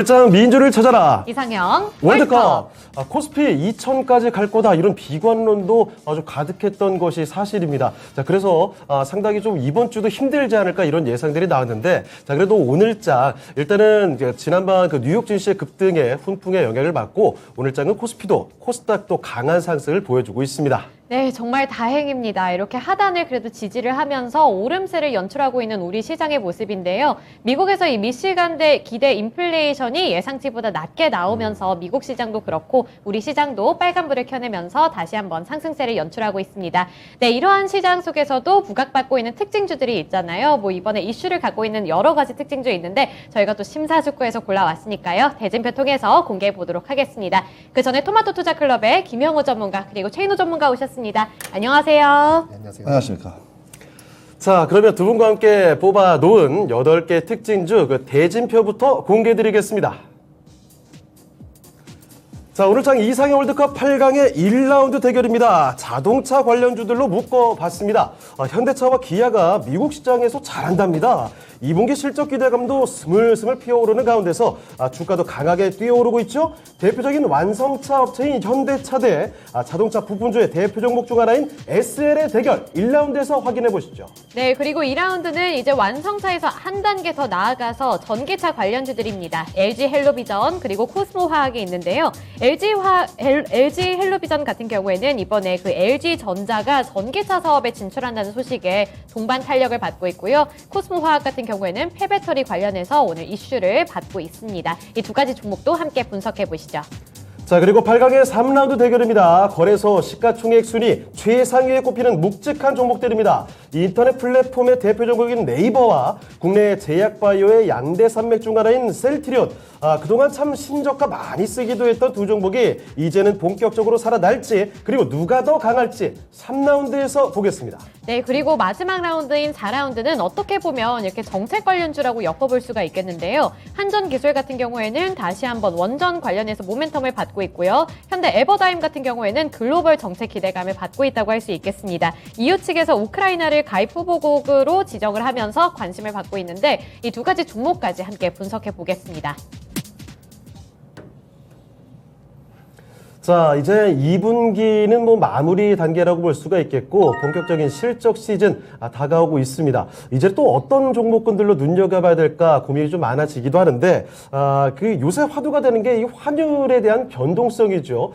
장 민주를 찾아라. 이상형 월드컵. 코스피 2000까지 갈 거다 이런 비관론도 아주 가득했던 것이 사실입니다. 자, 그래서 상당히 좀 이번 주도 힘들지 않을까 이런 예상들이 나왔는데, 자, 그래도 오늘장 일단은 지난번 그 뉴욕 증시의 급등에 훈풍의 영향을 받고 오늘장은 코스피도 코스닥도 강한 상승을 보여주고 있습니다. 네, 정말 다행입니다. 이렇게 하단을 그래도 지지를 하면서 오름세를 연출하고 있는 우리 시장의 모습인데요. 미국에서 이 미시간대 기대 인플레이션이 예상치보다 낮게 나오면서 미국 시장도 그렇고 우리 시장도 빨간불을 켜내면서 다시 한번 상승세를 연출하고 있습니다. 네, 이러한 시장 속에서도 부각받고 있는 특징주들이 있잖아요. 뭐 이번에 이슈를 갖고 있는 여러 가지 특징주 있는데 저희가 또 심사숙고해서 골라왔으니까요. 대진표 통해서 공개해 보도록 하겠습니다. 그 전에 토마토 투자 클럽의 김영호 전문가 그리고 최인호 전문가 오셨습니다. 안녕하세요. 네, 안녕하세요. 안녕하십니까. 자, 그러면 두 분과 함께 뽑아 놓은 8개 특징주 그 대진표부터 공개해 드리겠습니다. 자, 오늘장 이상형 월드컵 8강의 1라운드 대결입니다. 자동차 관련주들로 묶어봤습니다. 현대차와 기아가 미국 시장에서 잘한답니다. 2분기 실적 기대감도 스물스물 피어오르는 가운데서 주가도 강하게 뛰어오르고 있죠. 대표적인 완성차 업체인 현대차 대 자동차 부품주의 대표 종목 중 하나인 SL의 대결 1라운드에서 확인해 보시죠. 네, 그리고 2라운드는 이제 완성차에서 한 단계 더 나아가서 전기차 관련주들입니다. LG 헬로비전 그리고 코스모화학이 있는데요. LG 헬로비전 같은 경우에는 이번에 그 LG전자가 전기차 사업에 진출한다는 소식에 동반 탄력을 받고 있고요. 코스모화학 같은 경우에는 폐배터리 관련해서 오늘 이슈를 받고 있습니다. 이 두 가지 종목도 함께 분석해 보시죠. 자, 그리고 8강의 3라운드 대결입니다. 거래소 시가총액 순위 최상위에 꼽히는 묵직한 종목들입니다. 인터넷 플랫폼의 대표 종목인 네이버와 국내 제약바이오의 양대 산맥 중 하나인 셀트리온. 그동안 참 신저가 많이 쓰기도 했던 두 종목이 이제는 본격적으로 살아날지, 그리고 누가 더 강할지 3라운드에서 보겠습니다. 네, 그리고 마지막 라운드인 4라운드는 어떻게 보면 이렇게 정책 관련주라고 엮어볼 수가 있겠는데요. 한전기술 같은 경우에는 다시 한번 원전 관련해서 모멘텀을 받고 있고요. 현대 에버다임 같은 경우에는 글로벌 정책 기대감을 받고 있다고 할 수 있겠습니다. 이후 측에서 우크라이나를 가입 후보국으로 지정을 하면서 관심을 받고 있는데 이 두 가지 종목까지 함께 분석해 보겠습니다. 자, 이제 2분기는 뭐 마무리 단계라고 볼 수가 있겠고 본격적인 실적 시즌 다가오고 있습니다. 이제 또 어떤 종목군들로 눈여겨봐야 될까 고민이 좀 많아지기도 하는데 그 요새 화두가 되는 게 이 환율에 대한 변동성이죠.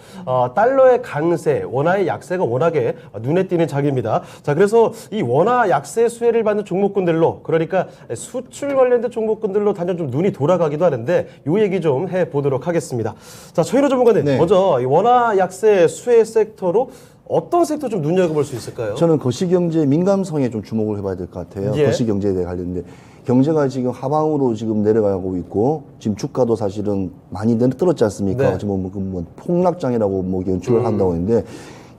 달러의 강세, 원화의 약세가 워낙에 눈에 띄는 장입니다. 자, 그래서 이 원화 약세 수혜를 받는 종목군들로, 그러니까 수출 관련된 종목군들로 단연 좀 눈이 돌아가기도 하는데 요 얘기 좀 해보도록 하겠습니다. 자, 최인호 전문가님, 네. 먼저 이 원화 약세 수혜 섹터로 어떤 섹터 좀 눈여겨볼 수 있을까요? 저는 거시경제 민감성에 좀 주목을 해봐야 될 것 같아요. 예. 거시경제에 대해 관련돼 경제가 지금 하방으로 지금 내려가고 있고 지금 주가도 사실은 많이 떨어졌지 않습니까? 네. 지금 뭐 폭락장이라고 뭐 연출을 한다고 했는데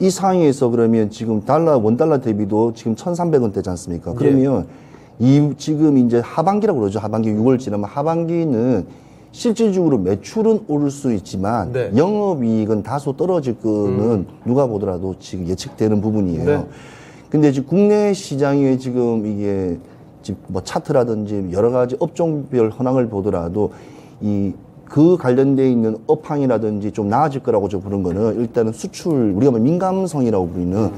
이 상황에서 그러면 지금 원달러 대비도 지금 1,300원대지 않습니까? 그러면 지금 이제 하반기라고 그러죠. 하반기 6월 지나면 하반기는 실질적으로 매출은 오를 수 있지만 네. 영업이익은 다소 떨어질 거는 누가 보더라도 지금 예측되는 부분이에요. 네. 근데 지금 국내 시장에 지금 이게 지금 뭐 차트라든지 여러 가지 업종별 현황을 보더라도 그 관련돼 있는 업황이라든지 좀 나아질 거라고 저 보는 거는 일단은 수출, 우리가 뭐 민감성이라고 부르는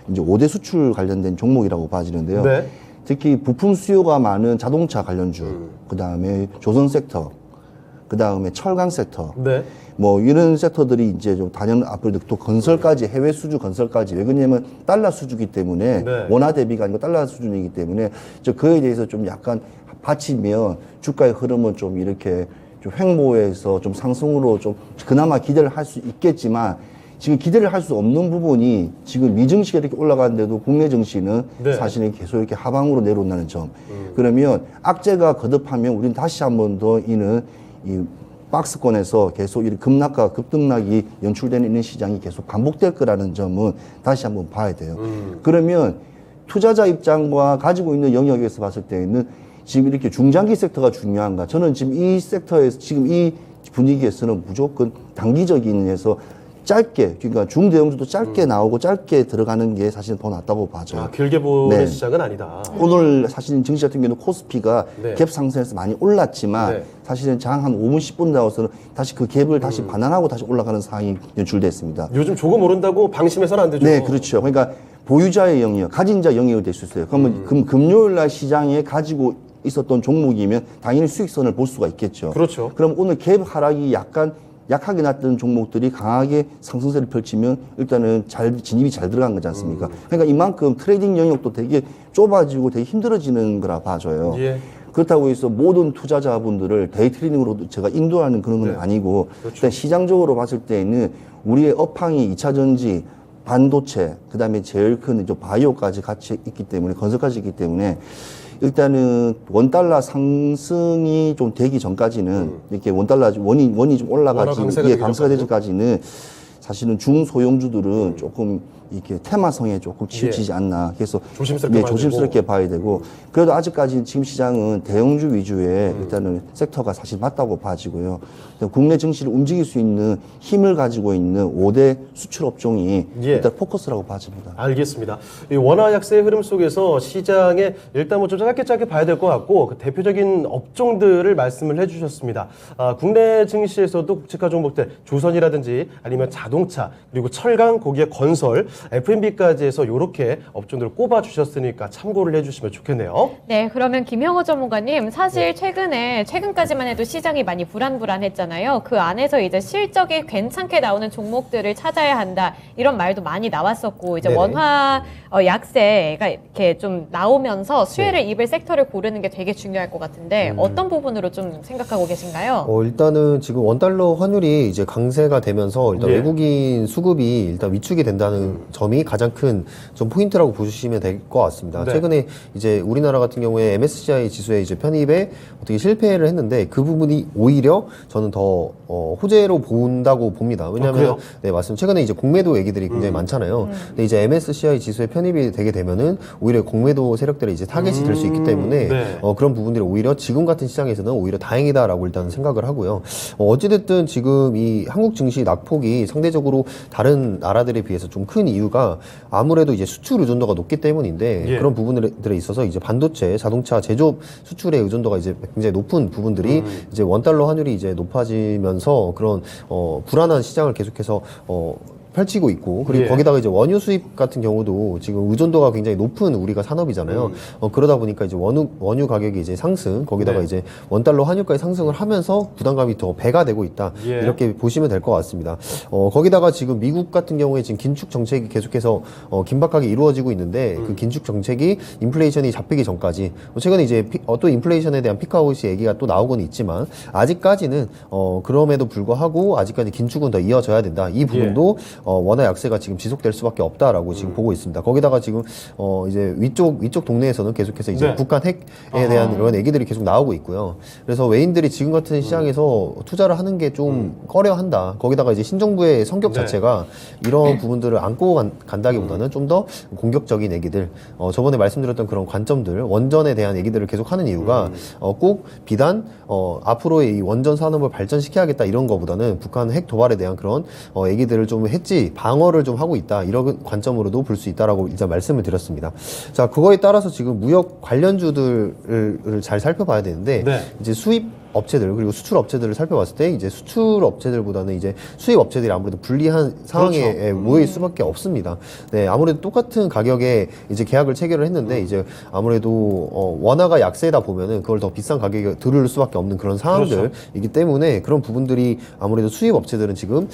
이제 5대 수출 관련된 종목이라고 봐지는데요. 네. 특히 부품 수요가 많은 자동차 관련주, 그 다음에 조선 섹터, 그 다음에 철강 섹터, 네. 뭐 이런 섹터들이 이제 좀 단연 앞으로도 또 건설까지, 해외 수주 건설까지, 왜 그러냐면 달러 수주기 때문에 네. 원화 대비가 아니고 달러 수준이기 때문에 그에 대해서 좀 약간 받치면 주가의 흐름은 좀 이렇게 좀 횡보해서 좀 상승으로 좀 그나마 기대를 할 수 있겠지만 지금 기대를 할 수 없는 부분이 지금 미증시가 이렇게 올라가는데도 국내 증시는 네. 사실은 계속 이렇게 하방으로 내려온다는 점. 그러면 악재가 거듭하면 우리는 다시 한 번 더 이 박스권에서 계속 이 급락과 급등락이 연출되는 있는 시장이 계속 반복될 거라는 점은 다시 한번 봐야 돼요. 그러면 투자자 입장과 가지고 있는 영역에서 봤을 때는 지금 이렇게 중장기 섹터가 중요한가? 저는 지금 이 섹터에서 지금 이 분위기에서는 무조건 단기적인 해서 짧게, 그러니까 중대형주도 짧게 나오고 짧게 들어가는 게 사실 더 낫다고 봐져요. 아, 길게 보는 네. 시장은 아니다. 오늘 사실 증시 같은 경우는 코스피가 네. 갭 상승해서 많이 올랐지만 네. 사실은 장 한 5분, 10분 나와서는 다시 그 갭을 다시 반환하고 다시 올라가는 상황이 연출됐습니다. 요즘 조금 오른다고 방심해서는 안 되죠. 네, 그렇죠. 그러니까 보유자의 영역, 가진 자 영역이 될 수 있어요. 그러면 금요일 날 시장에 가지고 있었던 종목이면 당연히 수익선을 볼 수가 있겠죠. 그렇죠. 그럼 오늘 갭 하락이 약하게 났던 종목들이 강하게 상승세를 펼치면 일단은 진입이 잘 들어간 거지 않습니까? 그러니까 이만큼 트레이딩 영역도 되게 좁아지고 되게 힘들어지는 거라 봐줘요. 예. 그렇다고 해서 모든 투자자분들을 데이 트레이딩으로 제가 인도하는 그런 건 네. 아니고 그렇죠. 일단 시장적으로 봤을 때는 우리의 업황이 2차 전지, 반도체, 그다음에 제일 큰 이제 바이오까지 같이 있기 때문에 건설까지 있기 때문에 일단은 원달러 상승이 좀 되기 전까지는 이렇게 원달러 원이 좀 올라가지 원화 강세가 되기 강세가 되기 전까지는? 전까지는 사실은 중소형주들은 조금 이렇게 테마성에 조금 치우치지 않나. 그래서 조심스럽게 봐야 조심스럽게 봐야 되고 그래도 아직까지 지금 시장은 대형주 위주의 일단은 섹터가 사실 맞다고 봐지고요. 국내 증시를 움직일 수 있는 힘을 가지고 있는 5대 수출 업종이 예. 일단 포커스라고 봐집니다. 알겠습니다. 이 원화 약세의 흐름 속에서 시장에 일단 뭐 좀 짧게 봐야 될 것 같고 그 대표적인 업종들을 말씀을 해주셨습니다. 국내 증시에서도 국제가 종목들 조선이라든지 아니면 자동차 그리고 철강, 고기의 건설, F&B까지 해서 이렇게 업종들을 꼽아주셨으니까 참고를 해주시면 좋겠네요. 네, 그러면 김형호 전문가님, 사실 최근까지만 해도 시장이 많이 불안했잖아요. 그 안에서 이제 실적이 괜찮게 나오는 종목들을 찾아야 한다. 이런 말도 많이 나왔었고, 이제 네네. 원화 약세가 이렇게 좀 나오면서 수혜를 입을 섹터를 고르는 게 되게 중요할 것 같은데, 어떤 부분으로 좀 생각하고 계신가요? 일단은 지금 원달러 환율이 이제 강세가 되면서 일단 예. 외국인 수급이 일단 위축이 된다는 점이 가장 큰 좀 포인트라고 보시면 될 것 같습니다. 네. 최근에 이제 우리나라 같은 경우에 MSCI 지수의 이제 편입에 어떻게 실패를 했는데 그 부분이 오히려 저는 더 호재로 본다고 봅니다. 왜냐하면 그래요? 네, 맞습니다. 최근에 이제 공매도 얘기들이 굉장히 많잖아요. 근데 이제 MSCI 지수에 편입이 되게 되면은 오히려 공매도 세력들이 이제 타겟이 될 수 있기 때문에 네. 그런 부분들이 오히려 지금 같은 시장에서는 오히려 다행이다라고 일단 생각을 하고요. 어찌됐든 지금 이 한국 증시 낙폭이 상대적으로 다른 나라들에 비해서 좀 큰 이유가 아무래도 이제 수출 의존도가 높기 때문인데 예. 그런 부분들에 있어서 이제 반도체, 자동차, 제조업 수출의 의존도가 이제 굉장히 높은 부분들이 이제 원달러 환율이 이제 높아지면서 그런 불안한 시장을 계속해서 펼치고 있고 그리고 예. 거기다가 이제 원유 수입 같은 경우도 지금 의존도가 굉장히 높은 우리가 산업이잖아요. 그러다 보니까 이제 원유 가격이 이제 상승 거기다가 네. 이제 원달러 환율까지 상승을 하면서 부담감이 더 배가 되고 있다. 예. 이렇게 보시면 될 것 같습니다. 거기다가 지금 미국 같은 경우에 지금 긴축 정책이 계속해서 긴박하게 이루어지고 있는데 그 긴축 정책이 인플레이션이 잡히기 전까지 최근에 이제 또 인플레이션에 대한 피크아웃이 얘기가 또 나오고는 있지만 아직까지는 그럼에도 불구하고 아직까지 긴축은 더 이어져야 된다. 이 부분도 원화 약세가 지금 지속될 수밖에 없다라고 지금 보고 있습니다. 거기다가 지금 이제 위쪽 동네에서는 계속해서 이제 네. 북한 핵에 대한 이런 얘기들이 계속 나오고 있고요. 그래서 외인들이 지금 같은 시장에서 투자를 하는 게 좀 꺼려한다. 거기다가 이제 신정부의 성격 네. 자체가 이런 부분들을 안고 간다기보다는 좀 더 공격적인 얘기들, 저번에 말씀드렸던 그런 관점들, 원전에 대한 얘기들을 계속 하는 이유가 꼭 비단 앞으로의 이 원전 산업을 발전시켜야겠다 이런 거보다는 북한 핵 도발에 대한 그런 얘기들을 좀 했지 방어를 좀 하고 있다 이런 관점으로도 볼 수 있다라고 일단 말씀을 드렸습니다. 자, 그거에 따라서 지금 무역 관련주들을 잘 살펴봐야 되는데 네. 이제 수입 업체들 그리고 수출 업체들을 살펴봤을 때 이제 수출 업체들보다는 이제 수입 업체들이 아무래도 불리한 상황에 그렇죠. 모일 수밖에 없습니다. 네, 아무래도 똑같은 가격에 이제 계약을 체결을 했는데 이제 아무래도 원화가 약세다 보면은 그걸 더 비싼 가격에 들을 수밖에 없는 그런 상황들이기 때문에 그런 부분들이 아무래도 수입 업체들은 지금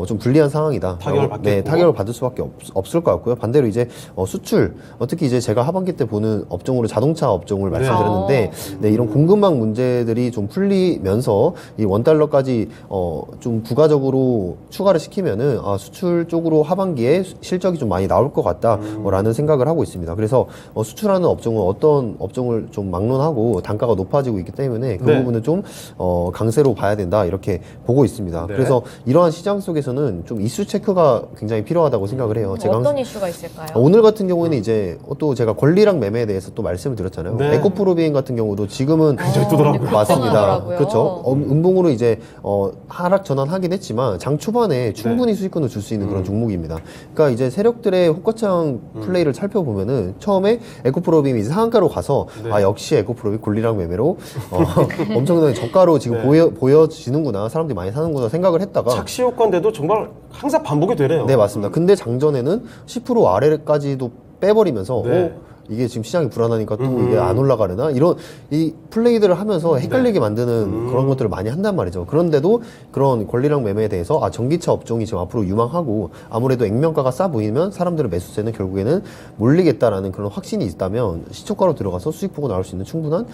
좀 불리한 상황이다. 타격을 받겠고. 네, 타격을 받을 수밖에 없을 것 같고요. 반대로 이제 수출 특히 이제 제가 하반기 때 보는 업종으로 자동차 업종을 말씀드렸는데 네, 이런 공급망 문제들이 좀 풀리면서 이 원달러까지 좀 부가적으로 추가를 시키면은 수출 쪽으로 하반기에 실적이 좀 많이 나올 것 같다라는 생각을 하고 있습니다. 그래서 수출하는 업종은 어떤 업종을 좀 막론하고 단가가 높아지고 있기 때문에 그 네. 부분은 좀 강세로 봐야 된다 이렇게 보고 있습니다. 네. 그래서 이러한 시장 속에서는 좀 이슈 체크가 굉장히 필요하다고 생각을 해요. 제가 어떤 항상 이슈가 있을까요? 오늘 같은 경우에는 이제 또 제가 권리랑 매매에 대해서 또 말씀을 드렸잖아요. 네. 에코프로비행 같은 경우도 지금은 굉장히 뜨더라고요. 맞습니다. 하더라고요. 그렇죠. 음봉으로 이제 하락 전환하긴 했지만 장 초반에 충분히 수익권을 줄 수 있는 그런 종목입니다. 그러니까 이제 세력들의 호가창 플레이를 살펴보면은 처음에 에코프로빔이 상한가로 가서 아 역시 에코프로빔 골리락 매매로 엄청나게 저가로 지금 보여지는구나, 사람들이 많이 사는구나 생각을 했다가 착시 효과인데도 정말 항상 반복이 되네요. 네, 맞습니다. 근데 장전에는 10% 아래까지도 빼버리면서 네. 이게 지금 시장이 불안하니까 또 이게 안 올라가려나? 이런 이 플레이들을 하면서 헷갈리게 만드는 그런 것들을 많이 한단 말이죠. 그런데도 그런 권리랑 매매에 대해서 아, 전기차 업종이 지금 앞으로 유망하고 아무래도 액면가가 싸 보이면 사람들의 매수세는 결국에는 몰리겠다라는 그런 확신이 있다면 시초가로 들어가서 수익 보고 나올 수 있는 충분한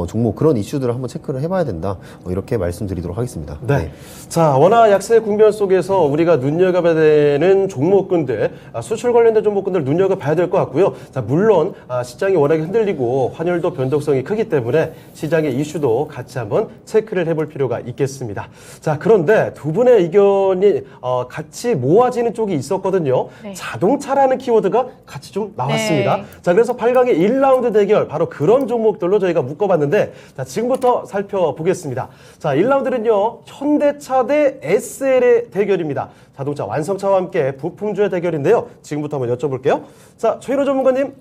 종목, 그런 이슈들을 한번 체크를 해봐야 된다. 이렇게 말씀드리도록 하겠습니다. 네. 자, 원화 약세 국면 속에서 우리가 눈여겨봐야 되는 종목군들, 수출 관련된 종목군들 눈여겨봐야 될 것 같고요. 자, 물론 시장이 워낙에 흔들리고 환율도 변동성이 크기 때문에 시장의 이슈도 같이 한번 체크를 해볼 필요가 있겠습니다. 자, 그런데 두 분의 의견이 같이 모아지는 쪽이 있었거든요. 네. 자동차라는 키워드가 같이 좀 나왔습니다. 네. 자, 그래서 8강의 1라운드 대결, 바로 그런 종목들로 저희가 묶어봤는데, 자, 지금부터 살펴보겠습니다. 자, 1라운드는요, 현대차 대 SL의 대결입니다. 자동차 완성차와 함께 부품주의 대결인데요. 지금부터 한번 여쭤볼게요. 자, 최일호 전문가님,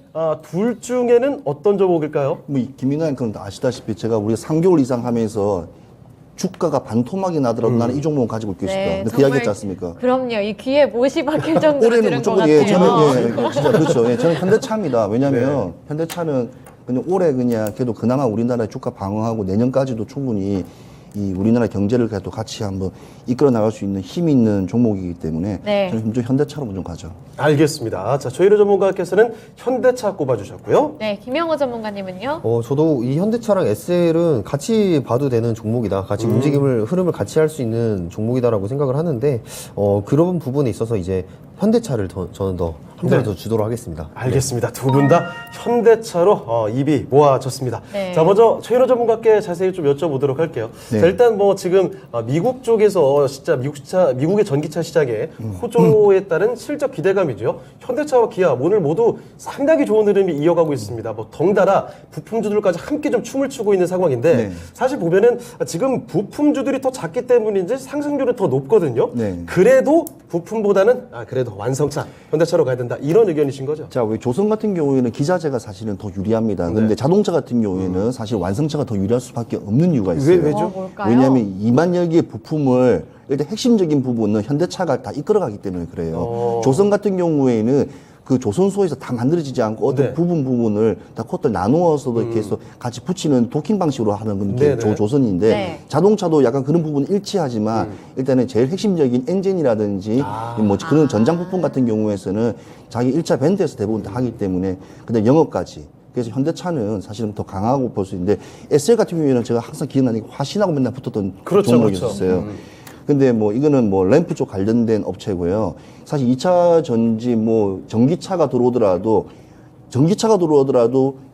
둘 중에는 어떤 종목일까요? 뭐 김민아 앵커는 아시다시피 제가 우리가 3개월 이상 하면서 주가가 반토막이 나더라도 나는 이 종목은 가지고 있고 싶다. 근데 그 정말 이야기 했지 않습니까? 그럼요. 이 귀에 못이 박힐 정도로 올해는 들은 것 무조건 같아요. 저는 진짜 그렇죠. 저는 현대차입니다. 왜냐하면 현대차는 그냥 올해 그냥 그래도 그나마 우리나라의 주가 방어하고 내년까지도 충분히 이 우리나라 경제를 그래도 같이 한번 이끌어 나갈 수 있는 힘이 있는 종목이기 때문에 네. 저는 먼저 현대차로 먼저 가죠. 알겠습니다. 자, 최일호 전문가께서는 현대차 꼽아주셨고요. 네, 김영호 전문가님은요? 저도 이 현대차랑 SL은 같이 봐도 되는 종목이다. 같이 흐름을 같이 할 수 있는 종목이다라고 생각을 하는데, 그런 부분에 있어서 이제 현대차를 저는 더 한 번에 더 주도록 하겠습니다. 알겠습니다. 두 분 다 현대차로 입이 모아졌습니다. 네. 자, 먼저 최일호 전문가께 자세히 좀 여쭤보도록 할게요. 네. 자, 일단 뭐 지금 미국 쪽에서 진짜 미국의 전기차 시장에 호조에 따른 실적 기대감이죠. 현대차와 기아 오늘 모두 상당히 좋은 흐름이 이어가고 있습니다. 뭐 덩달아 부품주들까지 함께 좀 춤을 추고 있는 상황인데 네. 사실 보면은 지금 부품주들이 더 작기 때문인지 상승률은 더 높거든요. 네. 그래도 부품보다는 그래도 완성차 현대차로 가야 된다. 이런 의견이신 거죠? 자, 우리 조선 같은 경우에는 기자재가 사실은 더 유리합니다. 근데 자동차 같은 경우에는 사실 완성차가 더 유리할 수밖에 없는 이유가 있어요. 왜죠? 뭘까요? 왜냐하면 2만여 개의 부품을 일단 핵심적인 부분은 현대차가 다 이끌어가기 때문에 그래요. 조선 같은 경우에는 그 조선소에서 다 만들어지지 않고 어떤 네. 부분을 다 코트를 나누어서도 이렇게 해서 같이 붙이는 도킹 방식으로 하는 건 게 네네. 조선인데 네. 자동차도 약간 그런 부분은 일치하지만 일단은 제일 핵심적인 엔진이라든지 뭐 그런 전장 부품 같은 경우에서는 자기 1차 밴드에서 대부분 다 하기 때문에 근데 영업까지 그래서 현대차는 사실은 더 강하고 볼 수 있는데 SL 같은 경우에는 제가 항상 기억나는 게 화신하고 맨날 붙었던 그렇죠, 종목이었어요. 근데 뭐 이거는 뭐 램프 쪽 관련된 업체고요. 사실 2차 전지 뭐 전기차가 들어오더라도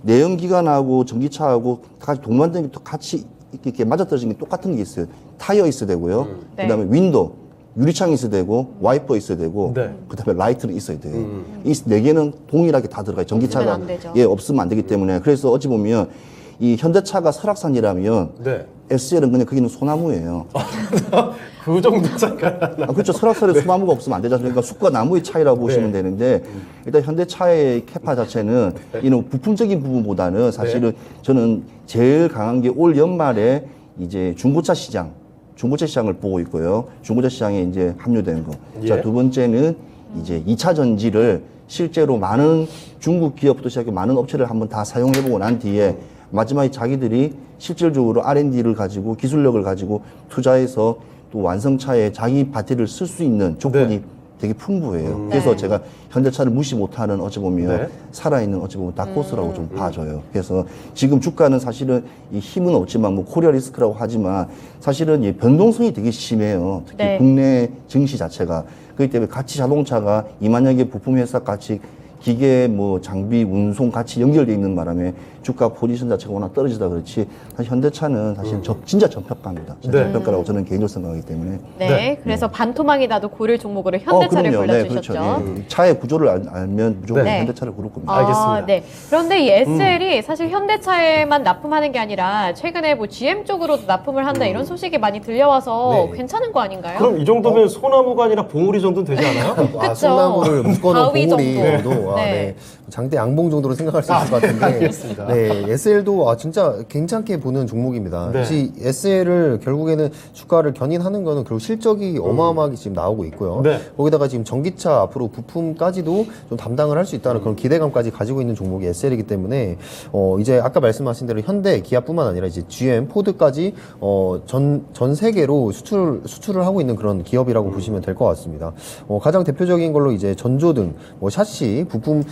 내연기관하고 전기차하고 같이 동반된 게 같이 이렇게 맞아떨어지는 게 똑같은 게 있어요. 타이어 있어야 되고요. 네. 그다음에 윈도우, 유리창이 있어야 되고 와이퍼 있어야 되고 네. 그다음에 라이트는 있어야 돼요. 이 네 개는 동일하게 다 들어가요. 전기차가 없으면 안 되죠. 없으면 안 되기 때문에 그래서 어찌 보면 이 현대차가 설악산이라면 네. SL은 그냥 거기는 소나무예요. 그 정도 잠깐. 그렇죠. 설악산에 소나무가 없으면 안 되잖아요. 그러니까 숲과 나무의 차이라고 보시면 되는데 일단 현대차의 캐파 자체는 이런 부품적인 부분보다는 사실은 저는 제일 강한 게 올 연말에 이제 중고차 시장을 보고 있고요. 중고차 시장에 이제 합류된 거. 예. 자, 두 번째는 이제 2차 전지를 실제로 많은 중국 기업부터 시작해 많은 업체를 한번 다 사용해보고 난 뒤에 마지막에 자기들이 실질적으로 R&D를 가지고 기술력을 가지고 투자해서 또 완성차에 자기 바테리를 쓸 수 있는 조건이 네. 되게 풍부해요. 그래서 제가 현대차를 무시 못하는 어찌 보면 네. 살아있는 어찌 보면 다코스라고 좀 봐줘요. 그래서 지금 주가는 사실은 이 힘은 없지만 뭐 코리아 리스크라고 하지만 사실은 이 변동성이 되게 심해요. 특히 네. 국내 증시 자체가. 그렇기 때문에 같이 자동차가 2만여 개 부품 회사 같이 기계, 뭐 장비, 운송 같이 연결되어 있는 바람에 주가 포지션 자체가 워낙 떨어지다 그렇지 사실 현대차는 사실 진짜 저평가입니다. 진짜 네. 저평가라고 저는 개인적으로 생각하기 때문에. 네, 그래서 반토막이 나도 고를 종목으로 현대차를 그럼요. 골라주셨죠. 네, 그렇죠. 예. 차의 구조를 알면 무조건 네. 현대차를 고를 겁니다. 알겠습니다. 네. 그런데 이 SL이 사실 현대차에만 납품하는 게 아니라 최근에 뭐 GM 쪽으로도 납품을 한다 이런 소식이 많이 들려와서 네. 괜찮은 거 아닌가요? 그럼 이 정도면 소나무가 아니라 봉우리 정도는 되지 않아요? 아, 그쵸. 소나무를 묶어놓은 바위 봉우리 정도. 정도. 네. 네. 장대 양봉 정도로 생각할 수 있을 것 같은데. 알겠습니다. 네, SL도 진짜 괜찮게 보는 종목입니다. 네. 이 SL을 결국에는 주가를 견인하는 거는 결국 실적이 어마어마하게 지금 나오고 있고요. 네. 거기다가 지금 전기차 앞으로 부품까지도 좀 담당을 할 수 있다는 그런 기대감까지 가지고 있는 종목이 SL이기 때문에 이제 아까 말씀하신 대로 현대, 기아뿐만 아니라 이제 GM, 포드까지 전 세계로 수출을 하고 있는 그런 기업이라고 보시면 될 것 같습니다. 가장 대표적인 걸로 이제 전조등, 뭐 샤시 부품을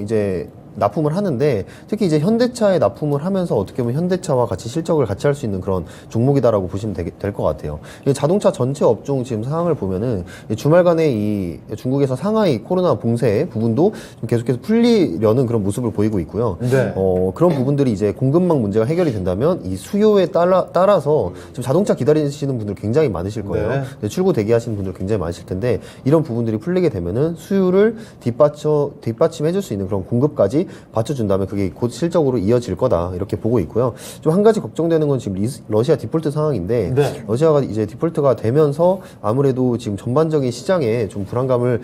이제 납품을 하는데 특히 이제 현대차에 납품을 하면서 어떻게 보면 현대차와 같이 실적을 같이 할 수 있는 그런 종목이다라고 보시면 될 것 같아요. 이 자동차 전체 업종 지금 상황을 보면은 주말간에 이 중국에서 상하이 코로나 봉쇄 부분도 좀 계속해서 풀리려는 그런 모습을 보이고 있고요. 네. 그런 부분들이 이제 공급망 문제가 해결이 된다면 이 수요에 따라서 지금 자동차 기다리시는 분들 굉장히 많으실 거예요. 네. 네, 출고 대기하시는 분들 굉장히 많으실 텐데 이런 부분들이 풀리게 되면은 수요를 뒷받침해줄 수 있는 그런 공급까지 받쳐준다면 그게 곧 실적으로 이어질 거다 이렇게 보고 있고요. 좀 한 가지 걱정되는 건 지금 러시아 디폴트 상황인데 네. 러시아가 이제 디폴트가 되면서 아무래도 지금 전반적인 시장에 좀 불안감을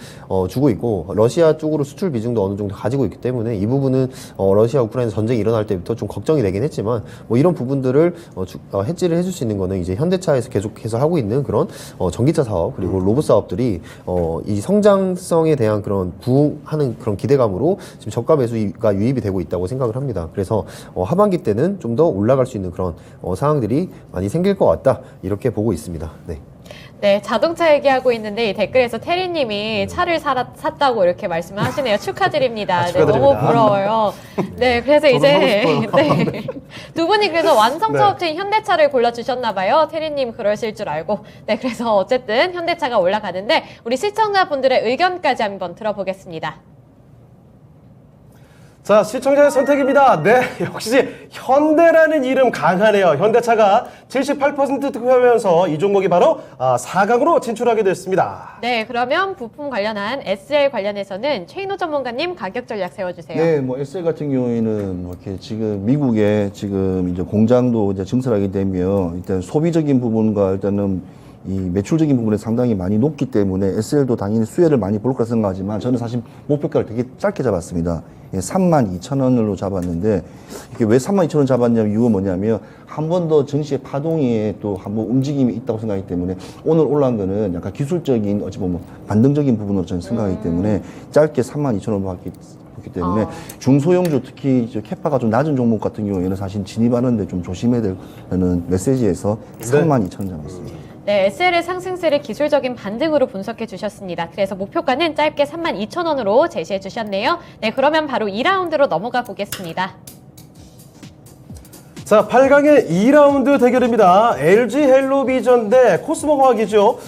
주고 있고 러시아 쪽으로 수출 비중도 어느 정도 가지고 있기 때문에 이 부분은 러시아 우크라이나 전쟁이 일어날 때부터 좀 걱정이 되긴 했지만 뭐 이런 부분들을 해지를 해줄 수 있는 거는 이제 현대차에서 계속해서 하고 있는 그런 전기차 사업 그리고 로봇 사업들이 이 성장성에 대한 그런 부응하는 그런 기대감으로 지금 저가 매수가 유입이 되고 있다고 생각을 합니다. 그래서 하반기 때는 좀 더 올라갈 수 있는 그런 상황들이 많이 생길 것 같다 이렇게 보고 있습니다. 네. 네, 자동차 얘기하고 있는데 이 댓글에서 테리님이 차를 샀다고 이렇게 말씀을 하시네요. 축하드립니다. 네, 축하드립니다. 너무 부러워요. 네, 그래서 저도 이제 사고 싶어요. 네. 두 분이 그래서 완성차 네. 업체인 현대차를 골라주셨나봐요. 테리님 그러실 줄 알고. 네, 그래서 어쨌든 현대차가 올라가는데 우리 시청자분들의 의견까지 한번 들어보겠습니다. 자, 시청자의 선택입니다. 네, 역시 현대라는 이름 강하네요. 현대차가 78% 득표하면서 이 종목이 바로 4강으로 진출하게 됐습니다. 네, 그러면 부품 관련한 SL 관련해서는 최인호 전문가님 가격 전략 세워주세요. 네, 뭐 SL 같은 경우에는 뭐 이렇게 지금 미국에 지금 이제 공장도 이제 증설하게 되면 일단 소비적인 부분과 일단은 이 매출적인 부분에 상당히 많이 높기 때문에 SL도 당연히 수혜를 많이 볼 거라 생각하지만 저는 사실 목표가를 되게 짧게 잡았습니다. 32,000원으로 잡았는데 이게 왜 32,000원 잡았냐면 이유가 뭐냐면 한 번 더 증시의 파동에 또 한번 움직임이 있다고 생각하기 때문에 오늘 올라온 거는 약간 기술적인 어찌 보면 반등적인 부분으로 저는 생각하기 때문에 짧게 32,000원 받기 때문에 중소형주 특히 캐파가 좀 낮은 종목 같은 경우에는 사실 진입하는데 좀 조심해야 되는 메시지에서 32,000원 잡았습니다. 네, SL의 상승세를 기술적인 반등으로 분석해 주셨습니다. 그래서 목표가는 짧게 32,000원으로 제시해 주셨네요. 네, 그러면 바로 2라운드로 넘어가 보겠습니다. 자, 8강의 2라운드 대결입니다. LG 헬로비전 대 코스모화학이죠.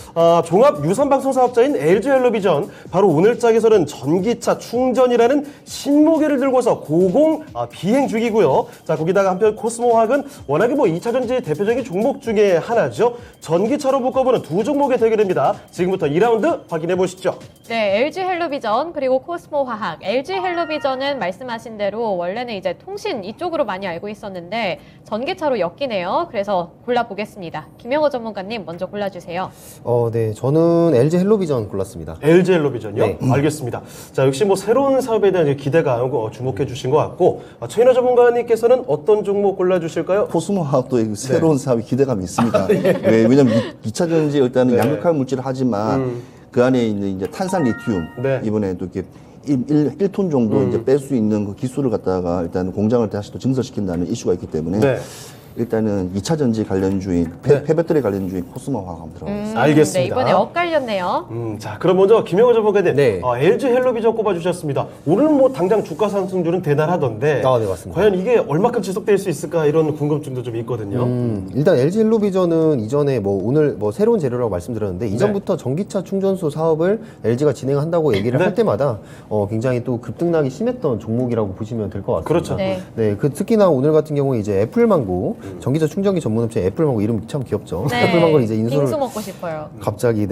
종합 유선방송 사업자인 LG 헬로비전. 바로 오늘 짝에서는 전기차 충전이라는 신모계를 들고서 고공 비행 중이고요. 자, 거기다가 한편 코스모화학은 워낙에 뭐 2차 전지 대표적인 종목 중에 하나죠. 전기차로 묶어보는 두 종목의 대결입니다. 지금부터 2라운드 확인해 보시죠. 네, LG 헬로비전 그리고 코스모화학. LG 헬로비전은 말씀하신 대로 원래는 이제 통신 이쪽으로 많이 알고 있었는데 전기차로 엮이네요. 그래서 골라보겠습니다. 김영호 전문가님 먼저 골라주세요. 네, 저는 LG 헬로비전 골랐습니다. LG 헬로비전이요? 네. 알겠습니다. 자, 역시 뭐 새로운 사업에 대한 기대감 주목해 주신 것 같고 최인호 전문가님께서는 어떤 종목 골라주실까요? 코스모화학도 새로운 사업이 기대감이 있습니다. 왜냐면 2차 전지 일단은 양극화 물질을 하지만 그 안에 있는 이제 탄산 리튬 네. 이번에 또 이렇게 1톤 정도 이제 뺄 수 있는 그 기술을 갖다가 일단 공장을 다시 또 증설시킨다는 이슈가 있기 때문에 네. 일단은 2차 전지 관련주인, 폐배터리 관련주인 코스모화가 한번 들어가겠습니다. 알겠습니다. 네, 이번에 엇갈렸네요. 자, 그럼 먼저 김영호 전문가님, 네. LG 헬로비전 꼽아주셨습니다. 오늘 뭐 당장 주가 상승률은 대단하던데, 네, 맞습니다. 과연 이게 얼마큼 지속될 수 있을까 이런 궁금증도 좀 있거든요. 일단 LG 헬로비전은 이전에 뭐 오늘 뭐 새로운 재료라고 말씀드렸는데 이전부터 전기차 충전소 사업을 LG가 진행한다고 얘기를 네. 할 때마다 굉장히 또 급등락이 심했던 종목이라고 보시면 될 것 같습니다. 그렇죠. 네. 네, 특히나 오늘 같은 경우에 이제 애플망고 전기차 충전기 전문업체 애플망고 이름 참 귀엽죠. 애플망고를 이제 인수를 빙수 먹고 싶어요. 갑자기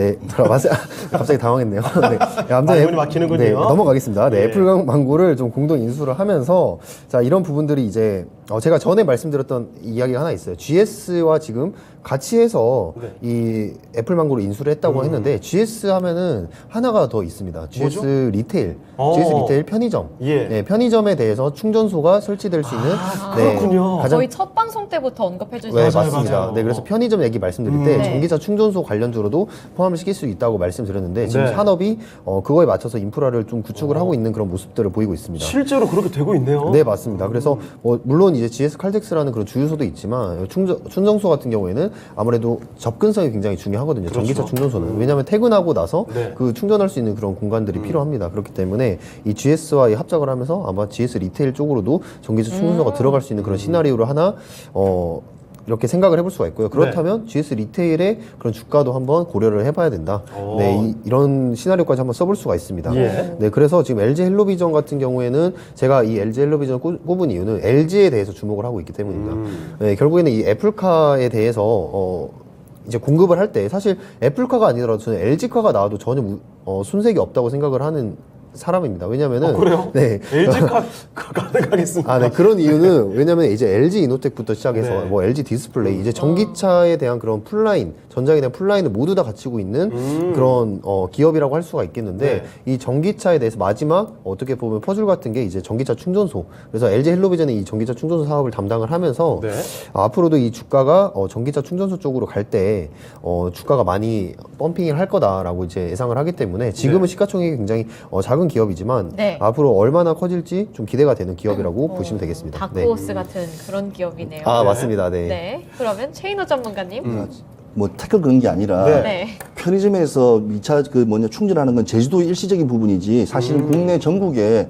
갑자기 당황했네요. 네. 아무튼 말문이 막히는군요. 네, 넘어가겠습니다. 네, 예. 애플망고를 좀 공동 인수를 하면서 자 이런 부분들이 이제 제가 전에 말씀드렸던 이야기가 하나 있어요. GS와 지금 같이 해서 네. 이 애플망고를 인수를 했다고 했는데 GS 하면은 하나가 더 있습니다. GS 뭐죠? 리테일, 어. GS 리테일 편의점. 예. 네, 편의점에 대해서 충전소가 설치될 수 있는 그렇군요. 가장 거의 첫 방송 때부터 언급해 주셨죠. 네, 맞아요, 맞습니다. 맞아요. 네, 그래서 편의점 얘기 말씀드릴 때 네. 전기차 충전소 관련주로도 포함을 시킬 수 있다고 말씀드렸는데 지금 네. 산업이 그거에 맞춰서 인프라를 좀 구축을 하고 있는 그런 모습들을 보이고 있습니다. 실제로 그렇게 되고 있네요. 네, 맞습니다. 그래서 물론 이제 GS 칼텍스라는 그런 주유소도 있지만 충전소 같은 경우에는 아무래도 접근성이 굉장히 중요하거든요. 전기차 충전소는. 왜냐하면 퇴근하고 나서 네. 그 충전할 수 있는 그런 공간들이 필요합니다. 그렇기 때문에 이 GS와 합작을 하면서 아마 GS 리테일 쪽으로도 전기차 충전소가 들어갈 수 있는 그런 시나리오를 하나 이렇게 생각을 해볼 수가 있고요. 그렇다면 GS 리테일의 그런 주가도 한번 고려를 해봐야 된다. 오. 네, 이런 시나리오까지 한번 써볼 수가 있습니다. 예. 네, 그래서 지금 LG 헬로비전 같은 경우에는 제가 이 LG 헬로비전 꼽은 이유는 LG에 대해서 주목을 하고 있기 때문입니다. 네, 결국에는 이 애플카에 대해서 이제 공급을 할 때 사실 애플카가 아니더라도 저는 LG카가 나와도 전혀 순색이 없다고 생각을 하는 사람입니다. 왜냐면은 그래요? 네. LG카 가능하겠습니다. 아, 네. 그런 이유는 왜냐면 이제 LG 이노텍부터 시작해서 네. 뭐 LG 디스플레이 이제 전기차에 대한 그런 풀라인, 전장에 대한 풀라인을 모두 다 갖추고 있는 그런 기업이라고 할 수가 있겠는데 이 전기차에 대해서 마지막 어떻게 보면 퍼즐 같은 게 이제 전기차 충전소. 그래서 LG 헬로비전이 이 전기차 충전소 사업을 담당을 하면서 네. 앞으로도 이 주가가 전기차 충전소 쪽으로 갈 때 주가가 많이 펌핑을 할 거다라고 이제 예상을 하기 때문에 지금은 시가총액이 굉장히 작은 기업이지만 네. 앞으로 얼마나 커질지 좀 기대가 되는 기업이라고 보시면 되겠습니다. 다크호스 같은 그런 기업이네요. 아, 맞습니다. 네. 네. 그러면 최인호 전문가님. 뭐 태클 그런 게 아니라 네. 네. 편의점에서 2차 충전하는 건 제주도 일시적인 부분이지 사실은 국내 전국에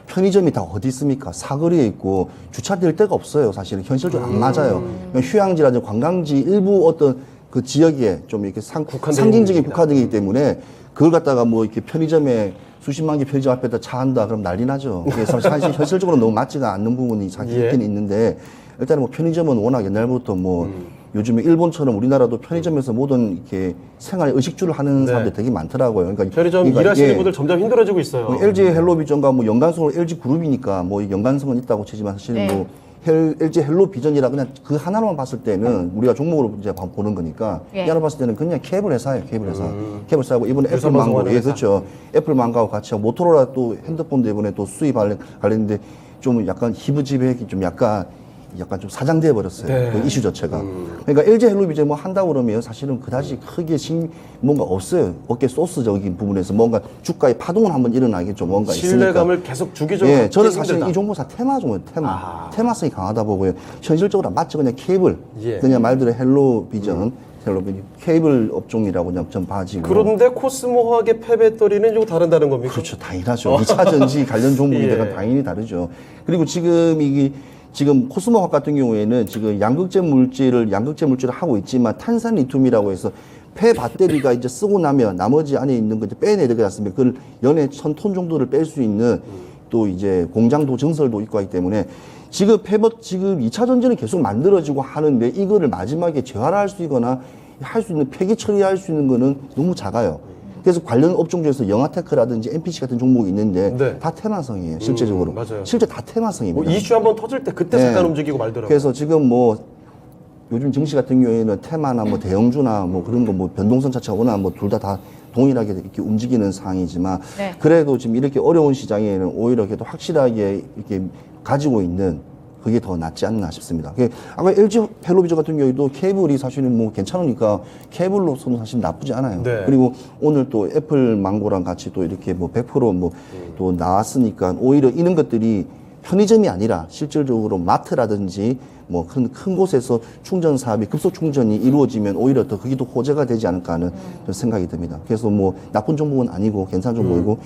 편의점이 다 어디 있습니까? 사거리에 있고 주차될 데가 없어요. 사실은 현실적으로 안 맞아요. 휴양지라든지 관광지 일부 어떤 그 지역에 좀 이렇게 상징적인 국화되기 때문에 그걸 갖다가 뭐 이렇게 편의점에 수십만 개 편의점 앞에다 차 한다 그럼 난리 나죠. 그래서 사실 현실적으로 너무 맞지가 않는 부분이 사실 있긴 있는데 일단은 뭐 편의점은 워낙 옛날부터 뭐 요즘에 일본처럼 우리나라도 편의점에서 모든 이렇게 생활 의식주를 하는 사람들이 되게 많더라고요. 그러니까 편의점 일하시는 분들 점점 힘들어지고 있어요. LG 헬로비전과 뭐 연관성으로 LG 그룹이니까 뭐 연관성은 있다고 치지만 사실은 네. 뭐 LG 헬로비전이라 그냥 그 하나만 봤을 때는 우리가 종목으로 이제 보는 거니까 예. 이 하나 봤을 때는 그냥 케이블 회사예요. 케이블 회사. 케이블 회사고 이번에 유선 애플망고 방송하는 예 회사. 그렇죠. 애플망고하고 같이 하고 모토로라 또 핸드폰도 이번에 또 수입 관련인데 좀 약간 희부지배하기 좀 약간 좀 사장돼 버렸어요. 네. 그 이슈 자체가. 그러니까 LG 헬로비전 뭐 한다고 그러면 사실은 그다지 크게 뭔가 없어요. 어깨 소스적인 부분에서 뭔가 주가의 파동은 한번 일어나겠죠. 뭔가 신뢰감을 있으니까. 계속 주기적으로 예, 저는 갖기 사실 힘들다. 이 종목사 테마종은 테마성이 강하다 보고요. 현실적으로 마치 그냥 케이블, 예. 그냥 말 그대로 헬로비전, 케이블 업종이라고 그냥 좀 봐지고. 그런데 코스모화학의 폐배터리는 좀 다른다는 겁니까? 그렇죠. 당연하죠. 2차 전지 관련 종목인데가 예. 당연히 다르죠. 그리고 지금 코스모화학 같은 경우에는 지금 양극재 물질을 하고 있지만 탄산 리튬이라고 해서 폐 배터리가 이제 쓰고 나면 나머지 안에 있는 거 이제 빼내야 되지 않습니까? 그걸 연에 1000톤 정도를 뺄 수 있는 또 이제 공장도 증설도 있고 하기 때문에 지금 2차 전지는 계속 만들어지고 하는데 이거를 마지막에 재활할 수 있거나 할 수 있는 폐기 처리할 수 있는 거는 너무 작아요. 그래서 관련 업종 중에서 영아테크라든지 NPC 같은 종목이 있는데 네. 다 테마성이에요. 실제적으로. 맞아요. 실제 다 테마성입니다. 뭐 이슈 한번 터질 때 그때 네. 잠깐 움직이고 말더라고요. 그래서 지금 뭐 요즘 증시 같은 경우에는 테마나 뭐 대형주나 뭐 그런 거 뭐 변동성 자체가 워낙 뭐 둘 다 동일하게 이렇게 움직이는 상황이지만 네. 그래도 지금 이렇게 어려운 시장에는 오히려 그래도 확실하게 이렇게 가지고 있는 그게 더 낫지 않나 싶습니다. 아까 LG 헬로비전 같은 경우에도 케이블이 사실은 뭐 괜찮으니까 케이블로서는 사실 나쁘지 않아요. 네. 그리고 오늘 또 애플 망고랑 같이 또 이렇게 뭐 100% 뭐 또 나왔으니까 오히려 이런 것들이 편의점이 아니라 실질적으로 마트라든지 뭐 큰 곳에서 충전 사업이 급속 충전이 이루어지면 오히려 더 그게 더 호재가 되지 않을까 하는 그런 생각이 듭니다. 그래서 뭐 나쁜 종목은 아니고 괜찮은 종목이고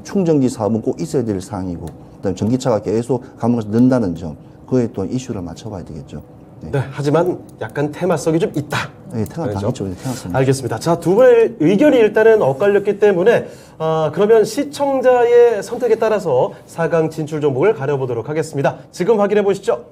충전기 사업은 꼭 있어야 될 사항이고 그다음에 전기차가 계속 가면서 는다는 점 그에 또 이슈를 맞춰봐야 되겠죠. 네, 하지만 약간 테마성이 좀 있다. 네, 테마 그렇죠? 당했죠. 테마성. 알겠습니다. 자, 두 분의 의견이 일단은 엇갈렸기 때문에 그러면 시청자의 선택에 따라서 4강 진출 종목을 가려보도록 하겠습니다. 지금 확인해 보시죠.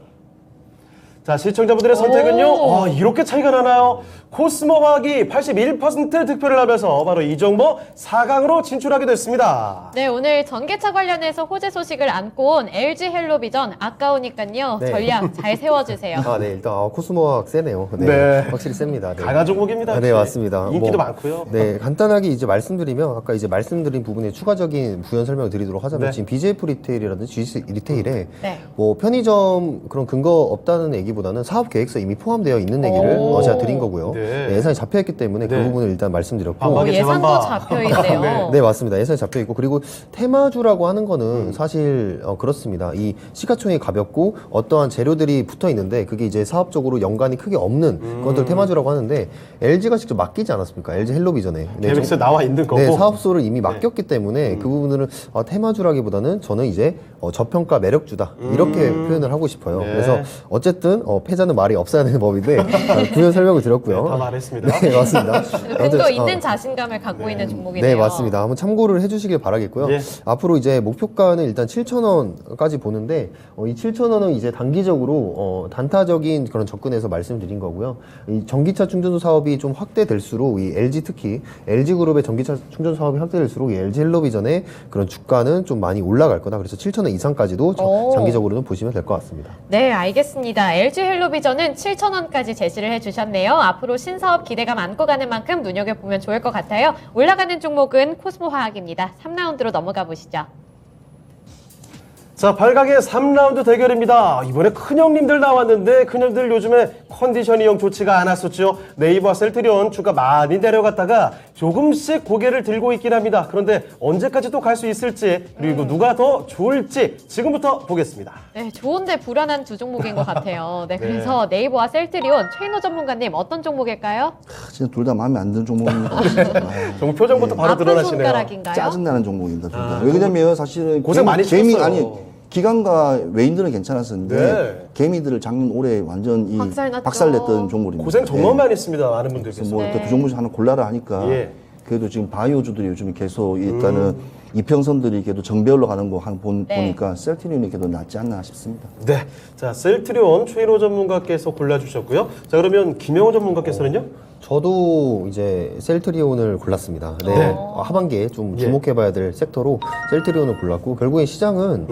자, 시청자분들의 선택은요. 이렇게 차이가 나나요? 코스모화학이 81% 득표를 하면서 바로 이 종목 4강으로 진출하게 됐습니다. 네, 오늘 전기차 관련해서 호재 소식을 안고 온 LG 헬로비전 아까우니까요. 네. 전략 잘 세워주세요. 네, 일단 코스모학 세네요. 네, 네. 확실히 셉니다. 네. 강한 종목입니다. 네, 역시. 맞습니다. 인기도 뭐, 많고요. 네, 간단하게 이제 말씀드리면 아까 이제 말씀드린 부분에 추가적인 부연 설명을 드리도록 하자면 네. 지금 BJF 리테일이라든지 GS 리테일에 네. 뭐 편의점 그런 근거 없다는 얘기보다는 사업 계획서 이미 포함되어 있는 얘기를 오. 제가 드린 거고요. 네. 네, 예산이 잡혀있기 때문에 네. 그 부분을 일단 말씀드렸고. 반박에 예산도 재반박. 잡혀있네요. 네. 네, 맞습니다. 예산이 잡혀 있고 그리고 테마주라고 하는 거는 사실 그렇습니다. 이 시가총액이 가볍고 어떠한 재료들이 붙어 있는데 그게 이제 사업적으로 연관이 크게 없는 것들 테마주라고 하는데 LG가 직접 맡기지 않았습니까? LG 헬로비전에. 네, 계획서에 나와 있는 거고. 네, 사업소를 이미 맡겼기 때문에 그 부분은 테마주라기보다는 저는 이제 저평가 매력주다 이렇게 표현을 하고 싶어요. 네. 그래서 어쨌든 패자는 말이 없어야 되는 법인데 부연 설명을 드렸고요. 네, 다 말했습니다. 네, 맞습니다. 근거 아무튼, 있는 자신감을 갖고 있는 종목이네요. 네, 맞습니다. 한번 참고를 해주시길 바라겠고요. 예. 앞으로 이제 목표가는 일단 7,000원까지 보는데 이 7,000원은 이제 단기적으로 단타적인 그런 접근에서 말씀드린 거고요. 이 전기차 충전소 사업이 좀 확대될수록 이 LG 특히 LG 그룹의 전기차 충전 사업이 확대될수록 이 LG 헬로비전의 그런 주가는 좀 많이 올라갈 거다. 그래서 7,000원 이상까지도 오. 장기적으로는 보시면 될 것 같습니다. 네, 알겠습니다. LG 헬로비전은 7,000원까지 제시를 해주셨네요. 앞으로 신사업 기대감 안고 가는 만큼 눈여겨보면 좋을 것 같아요. 올라가는 종목은 코스모화학입니다. 3라운드로 넘어가 보시죠. 자, 발각의 3라운드 대결입니다. 이번에 큰형님들 나왔는데 큰형들 요즘에 컨디션이 영 좋지가 않았었죠. 네이버와 셀트리온 주가 많이 내려갔다가 조금씩 고개를 들고 있긴 합니다. 그런데 언제까지 또 갈 수 있을지 그리고 누가 더 좋을지 지금부터 보겠습니다. 네, 좋은데 불안한 두 종목인 것 같아요. 네, 그래서 네이버와 셀트리온 최인호 전문가님 어떤 종목일까요? 진짜 둘 다 마음에 안 드는 종목입니다. 정말 표정부터 바로 아픈 드러나시네요. 손가락인가요? 짜증나는 종목입니다. 둘 다. 왜 그러냐면 사실은 고생 많이 하셨어요. 기관과 외인들은 괜찮았었는데 네. 개미들을 작년 올해 완전 박살났죠. 박살냈던 종목입니다. 고생 정말 예. 많이 했습니다. 많은 분들께서. 그래서 뭐 네. 두 종목 중 하나 골라라 하니까 예. 그래도 지금 바이오주들이 요즘 계속 일단은 이평선들이 그래도 정배열로 가는 거 네. 보니까 셀트리온이 그래도 낫지 않나 싶습니다. 네. 자, 셀트리온 최인호 전문가께서 골라주셨고요. 자, 그러면 김영호 전문가께서는요? 저도 이제 셀트리온을 골랐습니다. 네. 네. 하반기에 좀 예. 주목해봐야 될 섹터로 셀트리온을 골랐고 결국엔 시장은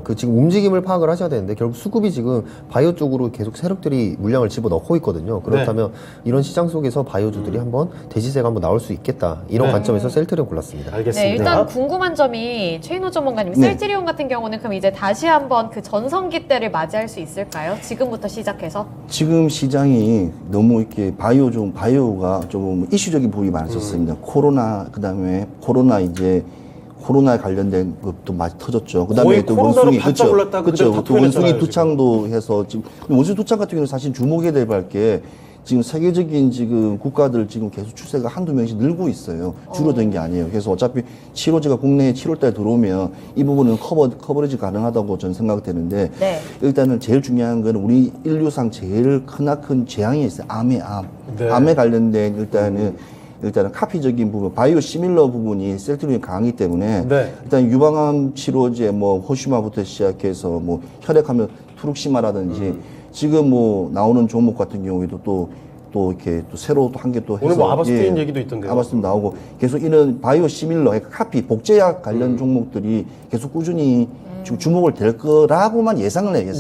그 지금 움직임을 파악을 하셔야 되는데 결국 수급이 지금 바이오 쪽으로 계속 세력들이 물량을 집어넣고 있거든요. 그렇다면 이런 시장 속에서 바이오주들이 한번 대시세가 한번 나올 수 있겠다 이런 네. 관점에서 셀트리온 골랐습니다. 알겠습니다. 네, 일단 궁금한 점이 최인호 전문가님, 네. 셀트리온 같은 경우는 그럼 이제 다시 한번 그 전성기 때를 맞이할 수 있을까요? 지금부터 시작해서? 지금 시장이 너무 이렇게 바이오가 좀 이슈적인 부분이 많았었습니다. 코로나 그다음에 코로나에 관련된 것도 많이 터졌죠. 그다음에 거의 또 코로나로 원숭이 바짝 올랐다가 그렇죠. 그때 다 또 원숭이 토해냈잖아요, 두창도 해서 지금 원숭이 두창 같은 경우는 사실 주목해야 될 게 지금 세계적인 지금 국가들 지금 계속 추세가 한두 명씩 늘고 있어요. 줄어든 게 아니에요. 그래서 어차피 치료제가 국내에 7월달에 들어오면 이 부분은 커버리지 가능하다고 저는 생각되는데 네. 일단은 제일 중요한 건 우리 인류상 제일 크나큰 재앙이 있어요. 암에 암. 네. 암에 관련된 일단은 카피적인 부분, 바이오 시밀러 부분이 셀트리온이 강하기 때문에 네. 일단 유방암 치료제 뭐 호시마부터 시작해서 뭐 혈액하면 투룩시마라든지 지금 뭐 나오는 종목 같은 경우에도 또 이렇게 또 새로 또 한 개 또 해서 오늘 뭐 아바스틴 얘기도 있던데요. 아바스틴 나오고 계속 이런 바이오 시밀러, 그러니까 카피, 복제약 관련 종목들이 계속 꾸준히 지금 주목을 될 거라고만 예상을 해요.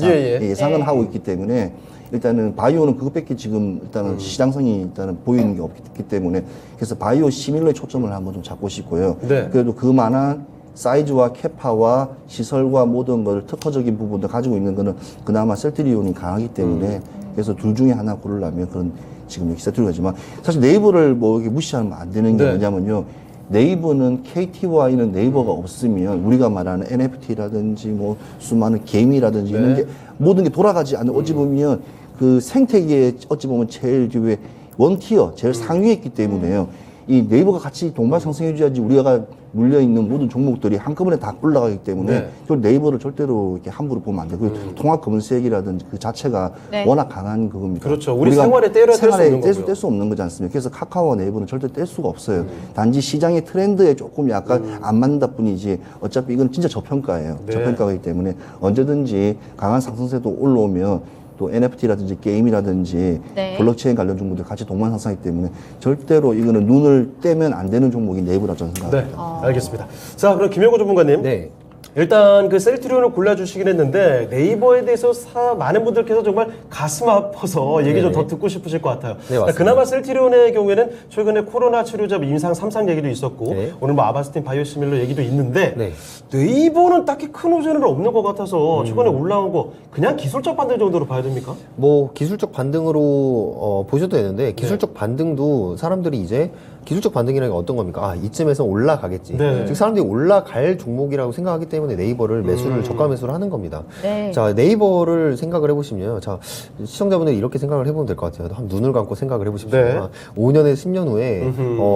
예상은 네. 하고 있기 때문에 일단은 바이오는 그것밖에 지금 일단은 시장성이 일단은 보이는 게 없기 때문에 그래서 바이오 시밀러에 초점을 한번 좀 잡고 싶고요. 네. 그래도 그만한 사이즈와 캐파와 시설과 모든 걸 특허적인 부분들 가지고 있는 거는 그나마 셀트리온이 강하기 때문에 그래서 둘 중에 하나 고르려면 그런 지금 여기 셀트리온이지만 사실 네이버를 뭐 이렇게 무시하면 안 되는 게 네. 뭐냐면요. 네이버는 KTY는 네이버가 없으면 우리가 말하는 NFT라든지 뭐 수많은 게임이라든지 네. 이런 게 모든 게 돌아가지 않는 어찌 보면 그 생태계에 어찌 보면 제일 그 원티어 제일 상위에 있기 때문에요. 이 네이버가 같이 동반 상승해줘야지 우리가 물려있는 모든 종목들이 한꺼번에 다 올라가기 때문에 네. 그 네이버를 절대로 이렇게 함부로 보면 안 돼요. 그 통합 검색이라든지 그 자체가 네. 워낙 강한 그겁니다. 그렇죠. 우리 우리가 생활에 뗄 수 없는 거고요. 뗄 수 없는 거지 않습니까? 그래서 카카오와 네이버는 절대 뗄 수가 없어요. 단지 시장의 트렌드에 조금 약간 안 맞는다 뿐이지 어차피 이건 진짜 저평가예요. 네. 저평가이기 때문에 언제든지 강한 상승세도 올라오면 또 NFT라든지 게임이라든지 네. 블록체인 관련 종목들 같이 동반 상승하기 때문에 절대로 이거는 눈을 떼면 안 되는 종목이 네이버라고 저는 네, 생각합니다. 알겠습니다. 자, 그럼 김영호 전문가님. 네. 일단 그 셀트리온을 골라주시긴 했는데 네이버에 대해서 많은 분들께서 정말 가슴 아파서 얘기 좀 더 듣고 싶으실 것 같아요. 네, 맞습니다. 그나마 셀트리온의 경우에는 최근에 코로나 치료자 임상 3상 얘기도 있었고 네. 오늘 뭐 아바스틴 바이오시밀러 얘기도 있는데 네. 네이버는 딱히 큰 호재는 없는 것 같아서 최근에 올라온 거 그냥 기술적 반등 정도로 봐야 됩니까? 뭐 기술적 반등으로 보셔도 되는데 기술적 반등도 사람들이 이제 기술적 반등이라는 게 어떤 겁니까? 아, 이쯤에서 올라가겠지. 네. 즉 사람들이 올라갈 종목이라고 생각하기 때문에 네이버를 매수를 저가 매수를 하는 겁니다. 네. 자, 네이버를 생각을 해보시면요. 자, 시청자분들이 이렇게 생각을 해보면 될 것 같아요. 한 눈을 감고 생각을 해보십시오. 네. 5년에서 10년 후에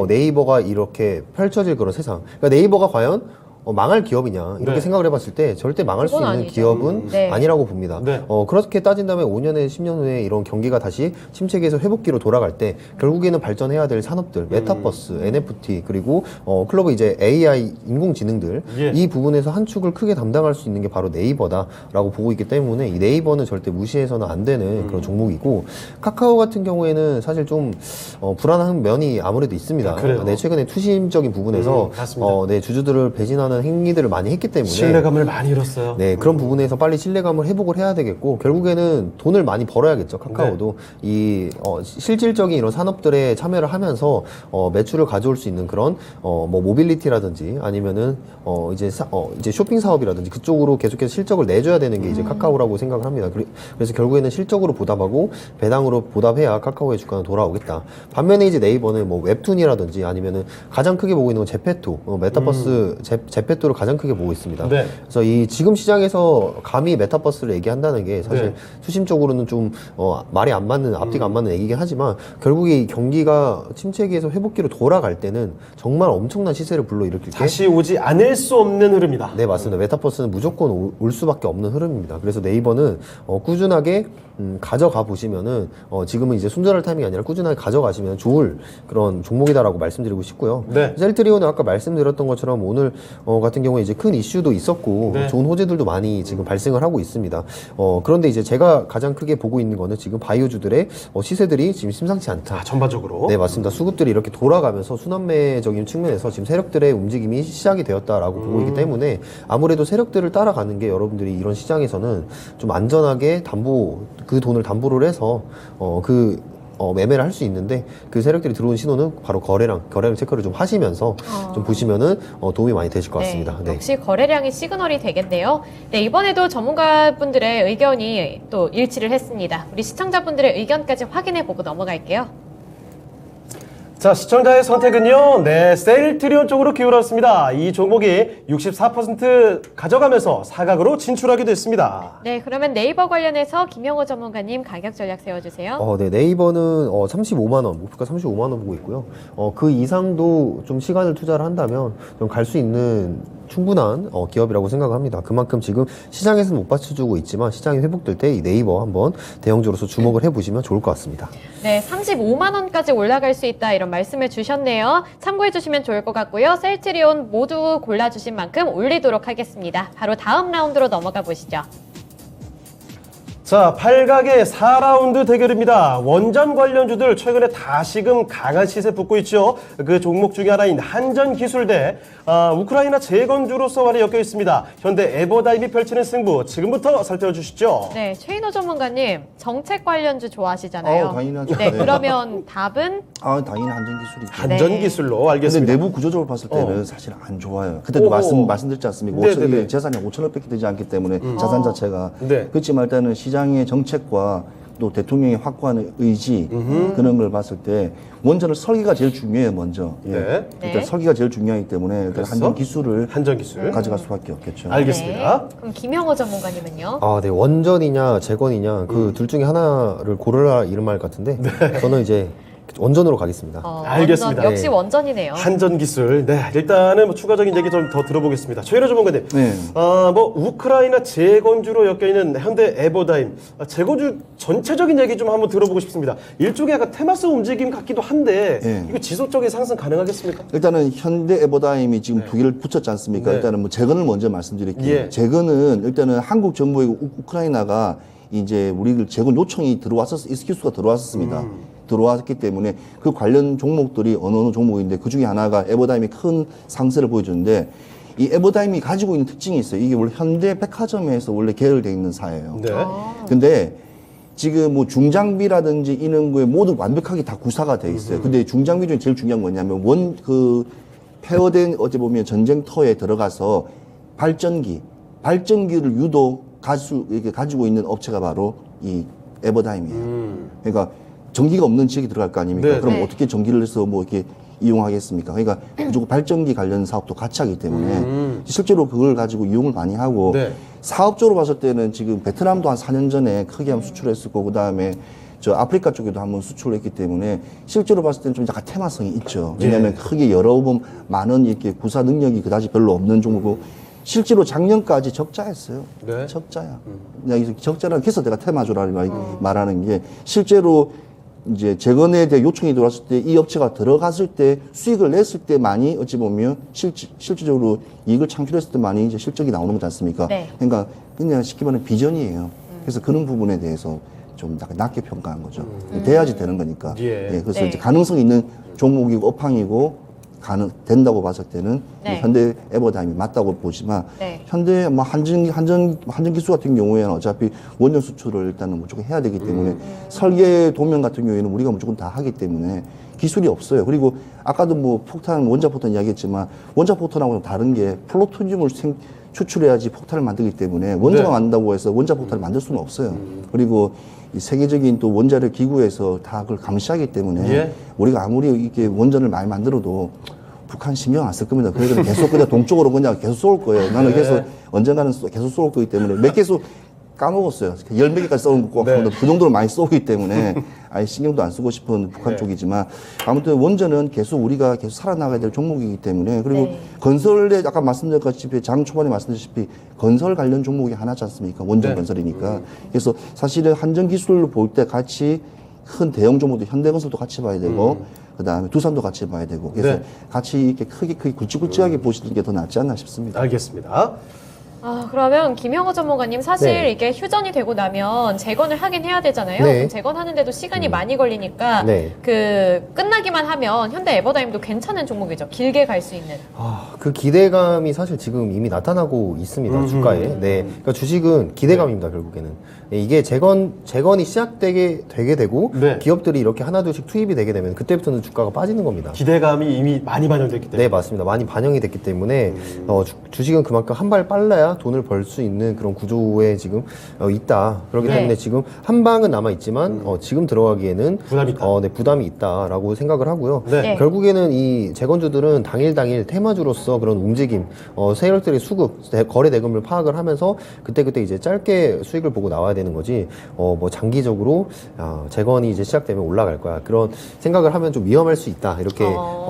네이버가 이렇게 펼쳐질 그런 세상. 그러니까 네이버가 과연 망할 기업이냐 이렇게 네. 생각을 해봤을 때 절대 망할 수 그건 있는 아니죠. 기업은 네. 아니라고 봅니다. 네. 그렇게 따진다면 5년에 10년 후에 이런 경기가 다시 침체기에서 회복기로 돌아갈 때 결국에는 발전해야 될 산업들, 메타버스, NFT 그리고 클로버 이제 AI 인공지능들 예. 이 부분에서 한 축을 크게 담당할 수 있는 게 바로 네이버다라고 보고 있기 때문에 이 네이버는 절대 무시해서는 안 되는 그런 종목이고 카카오 같은 경우에는 사실 좀 불안한 면이 아무래도 있습니다. 그래요? 네, 최근에 투심적인 부분에서 맞습니다. 네, 주주들을 배신하는 행위들을 많이 했기 때문에 신뢰감을 많이 잃었어요. 네, 그런 부분에서 빨리 신뢰감을 회복을 해야 되겠고, 결국에는 돈을 많이 벌어야겠죠, 카카오도. 이, 실질적인 이런 산업들에 참여를 하면서, 매출을 가져올 수 있는 그런, 뭐, 모빌리티라든지, 아니면은, 이제 쇼핑 사업이라든지, 그쪽으로 계속해서 실적을 내줘야 되는 게 이제 카카오라고 생각을 합니다. 그래서 결국에는 실적으로 보답하고, 배당으로 보답해야 카카오의 주가는 돌아오겠다. 반면에 이제 네이버는 뭐, 웹툰이라든지, 아니면은, 가장 크게 보고 있는 건 제페토, 메타버스, 제페토를 가장 크게 보고 있습니다. 네. 그래서 이 지금 시장에서 감히 메타버스를 얘기한다는 게 사실 네. 수심적으로는 좀 말이 안 맞는 앞뒤가 안 맞는 얘기긴 하지만 결국에 이 경기가 침체기에서 회복기로 돌아갈 때는 정말 엄청난 시세를 불러일으킬 게 다시 오지 않을 수 없는 흐름이다. 네, 맞습니다. 메타버스는 무조건 올 수밖에 없는 흐름입니다. 그래서 네이버는 꾸준하게 가져가 보시면은 지금은 이제 손절할 타이밍이 아니라 꾸준하게 가져가시면 좋을 그런 종목이다라고 말씀드리고 싶고요. 네. 셀트리온은 아까 말씀드렸던 것처럼 오늘 같은 경우에 이제 큰 이슈도 있었고 네. 좋은 호재들도 많이 지금 발생을 하고 있습니다. 그런데 이제 제가 가장 크게 보고 있는 거는 지금 바이오주들의 시세들이 지금 심상치 않다. 전반적으로. 네, 맞습니다. 수급들이 이렇게 돌아가면서 순환매적인 측면에서 지금 세력들의 움직임이 시작이 되었다라고 보고 있기 때문에 아무래도 세력들을 따라가는 게 여러분들이 이런 시장에서는 좀 안전하게 그 돈을 담보를 해서 매매를 할 수 있는데 그 세력들이 들어온 신호는 바로 거래량 체크를 좀 하시면서 좀 보시면은 도움이 많이 되실 것 같습니다. 네, 역시 거래량이 시그널이 되겠네요. 네, 이번에도 전문가분들의 의견이 또 일치를 했습니다. 우리 시청자분들의 의견까지 확인해보고 넘어갈게요. 자, 시청자의 선택은요, 네, 셀트리온 쪽으로 기울었습니다. 이 종목이 64% 가져가면서 사각으로 진출하기도 했습니다. 네, 그러면 네이버 관련해서 김영호 전문가님 가격 전략 세워주세요. 네, 네이버는 35만 원, 목표가 35만 원 보고 있고요. 그 이상도 좀 시간을 투자를 한다면 좀 갈 수 있는 충분한 기업이라고 생각합니다. 그만큼 지금 시장에서는 못 받쳐주고 있지만 시장이 회복될 때 이 네이버 한번 대형주로서 주목을 해보시면 좋을 것 같습니다. 네, 35만 원까지 올라갈 수 있다 이런 말씀을 주셨네요. 참고해 주시면 좋을 것 같고요. 셀트리온 모두 골라주신 만큼 올리도록 하겠습니다. 바로 다음 라운드로 넘어가 보시죠. 자, 8각의 4라운드 대결입니다. 원전 관련주들 최근에 다시금 강한 시세 붙고 있죠. 그 종목 중에 하나인 한전기술대, 우크라이나 재건주로서 활에 엮여 있습니다. 현대 에버다임이 펼치는 승부, 지금부터 살펴주시죠. 네, 최인호 전문가님, 정책 관련주 좋아하시잖아요. 당연하죠. 네, 네. 그러면 답은? 당연히 한전기술이죠. 한전기술로 근데 알겠습니다. 내부 구조적으로 봤을 때는 사실 안 좋아요. 그때도 말씀드렸지 않습니까? 네네네. 재산이 5천억밖에 되지 않기 때문에 자산 자체가. 네. 그렇지만 일단은 시장의 정책과 또 대통령의 확고한 의지 그런 걸 봤을 때 원전을 설계가 제일 중요해요. 먼저 예. 네. 일단 네. 설계가 제일 중요하기 때문에 일단 그래서? 한전 기술을 한전 기술. 가져갈 수밖에 없겠죠. 알겠습니다. 네. 그럼 김영호 전문가님은요? 아, 네. 원전이냐 재건이냐 그 둘 중에 하나를 고르라 이런 말 같은데 저는 이제 원전으로 가겠습니다. 알겠습니다. 원전, 역시 네. 원전이네요. 한전 기술. 네, 일단은 뭐 추가적인 얘기 좀 더 들어보겠습니다. 최일호 전문가님. 네. 뭐 우크라이나 재건주로 엮여 있는 현대 에버다임 재건주 전체적인 얘기 좀 한번 들어보고 싶습니다. 일종의 약간 테마성 움직임 같기도 한데 네. 이거 지속적인 상승 가능하겠습니까? 일단은 현대 에버다임이 지금 두 개를 붙였지 않습니까? 네. 일단은 뭐 재건을 먼저 말씀드릴게요. 예. 재건은 일단은 한국 정부의 우크라이나가 이제 우리 재건 요청이 들어왔었, 이스키수가 들어왔었습니다. 들어왔기 때문에 그 관련 종목들이 어느 종목인데 그 중에 하나가 에버다임이 큰 상세를 보여주는데 이 에버다임이 가지고 있는 특징이 있어요. 이게 원래 현대 백화점에서 원래 계열되어 있는 사예요. 네. 근데 지금 뭐 중장비라든지 이런 거에 모두 완벽하게 다 구사가 돼 있어요. 근데 중장비 중에 제일 중요한 건 뭐냐면 폐허된 어찌 보면 전쟁터에 들어가서 발전기를 유독 이렇게 가지고 있는 업체가 바로 이 에버다임이에요. 그러니까 전기가 없는 지역에 들어갈 거 아닙니까? 네. 그럼 네. 어떻게 전기를 해서 뭐 이렇게 이용하겠습니까? 그러니까 무조건 발전기 관련 사업도 같이 하기 때문에 실제로 그걸 가지고 이용을 많이 하고 네. 사업적으로 봤을 때는 지금 베트남도 한 4년 전에 크게 한번 수출했었고 그다음에 저 아프리카 쪽에도 한번 수출을 했기 때문에 실제로 봤을 때는 좀 약간 테마성이 있죠. 왜냐하면 크게 여러 번 많은 이렇게 구사 능력이 그다지 별로 없는 종목이고 실제로 작년까지 적자였어요. 네. 적자야. 그냥 적자라는 그래서 내가 테마주라는 말하는 게 실제로 이제 재건에 대해 요청이 들어왔을 때 이 업체가 들어갔을 때 수익을 냈을 때 많이 어찌 보면 실질적으로 이익을 창출했을 때 많이 이제 실적이 나오는 거지 않습니까? 네. 그러니까 그냥 쉽게 말하면 비전이에요. 그래서 그런 부분에 대해서 좀 낮게 평가한 거죠. 돼야지 되는 거니까. 예. 그래서 네. 이제 가능성 있는 종목이고 업황이고 된다고 봤을 때는 네. 현대 에버다임이 맞다고 보지만 네. 현대 뭐 한전 기수 같은 경우에는 어차피 원전 수출을 일단은 무조건 해야 되기 때문에 설계 도면 같은 경우에는 우리가 무조건 다 하기 때문에 기술이 없어요. 그리고 아까도 뭐 원자 폭탄 이야기했지만 원자 폭탄하고는 다른 게 플루토늄을 추출해야지 폭탄을 만들기 때문에 원자가 네. 만든다고 해서 원자 폭탄을 만들 수는 없어요. 그리고 이 세계적인 또 원자력 기구에서 다 그걸 감시하기 때문에 예. 우리가 아무리 이렇게 원전을 많이 만들어도 북한 신경 안 쓸 겁니다. 그래서 계속 그냥 동쪽으로 그냥 계속 쏠 거예요. 나는 그래서 언젠가는 계속 쏠 거기 때문에 몇 개수 까먹었어요. 10몇 개까지 쏘는 거 네. 그 정도로 많이 쏘기 때문에 아예 신경도 안 쓰고 싶은 북한 네. 쪽이지만 아무튼 원전은 계속 우리가 계속 살아나가야 될 종목이기 때문에 그리고 네. 건설에 아까 말씀드렸다시피 장 초반에 말씀드렸다시피 건설 관련 종목이 하나지 않습니까? 원전 네. 건설이니까. 그래서 사실은 한전 기술을 볼 때 같이 큰 대형 종목도 현대건설도 같이 봐야 되고 그다음에 두산도 같이 봐야 되고 그래서 네. 같이 이렇게 크게 굵직굵직하게 보시는 게 더 낫지 않나 싶습니다. 알겠습니다. 그러면 김영호 전문가님 사실 네. 이게 휴전이 되고 나면 재건을 하긴 해야 되잖아요. 네. 그럼 재건하는데도 시간이 많이 걸리니까 네. 그 끝나기만 하면 현대 에버다임도 괜찮은 종목이죠. 길게 갈 수 있는. 그 기대감이 사실 지금 이미 나타나고 있습니다. 주가에. 네. 그러니까 주식은 기대감입니다. 결국에는. 네, 이게 재건이 시작되게 되고 네. 기업들이 이렇게 하나둘씩 투입이 되게 되면 그때부터는 주가가 빠지는 겁니다. 기대감이 이미 많이 반영됐기 때문에. 네, 맞습니다. 많이 반영이 됐기 때문에 주식은 그만큼 한 발 빨라야 돈을 벌 수 있는 그런 구조에 지금 있다. 그렇기 네. 때문에 지금 한 방은 남아 있지만 지금 들어가기에는 부담이 있다. 네, 부담이 있다라고 생각을 하고요. 네. 네. 결국에는 이 재건주들은 당일 테마주로서 그런 움직임, 세력들의 수급, 거래 대금을 파악을 하면서 그때 이제 짧게 수익을 보고 나와야 되는 거지. 뭐 장기적으로 재건이 이제 시작되면 올라갈 거야. 그런 생각을 하면 좀 위험할 수 있다. 이렇게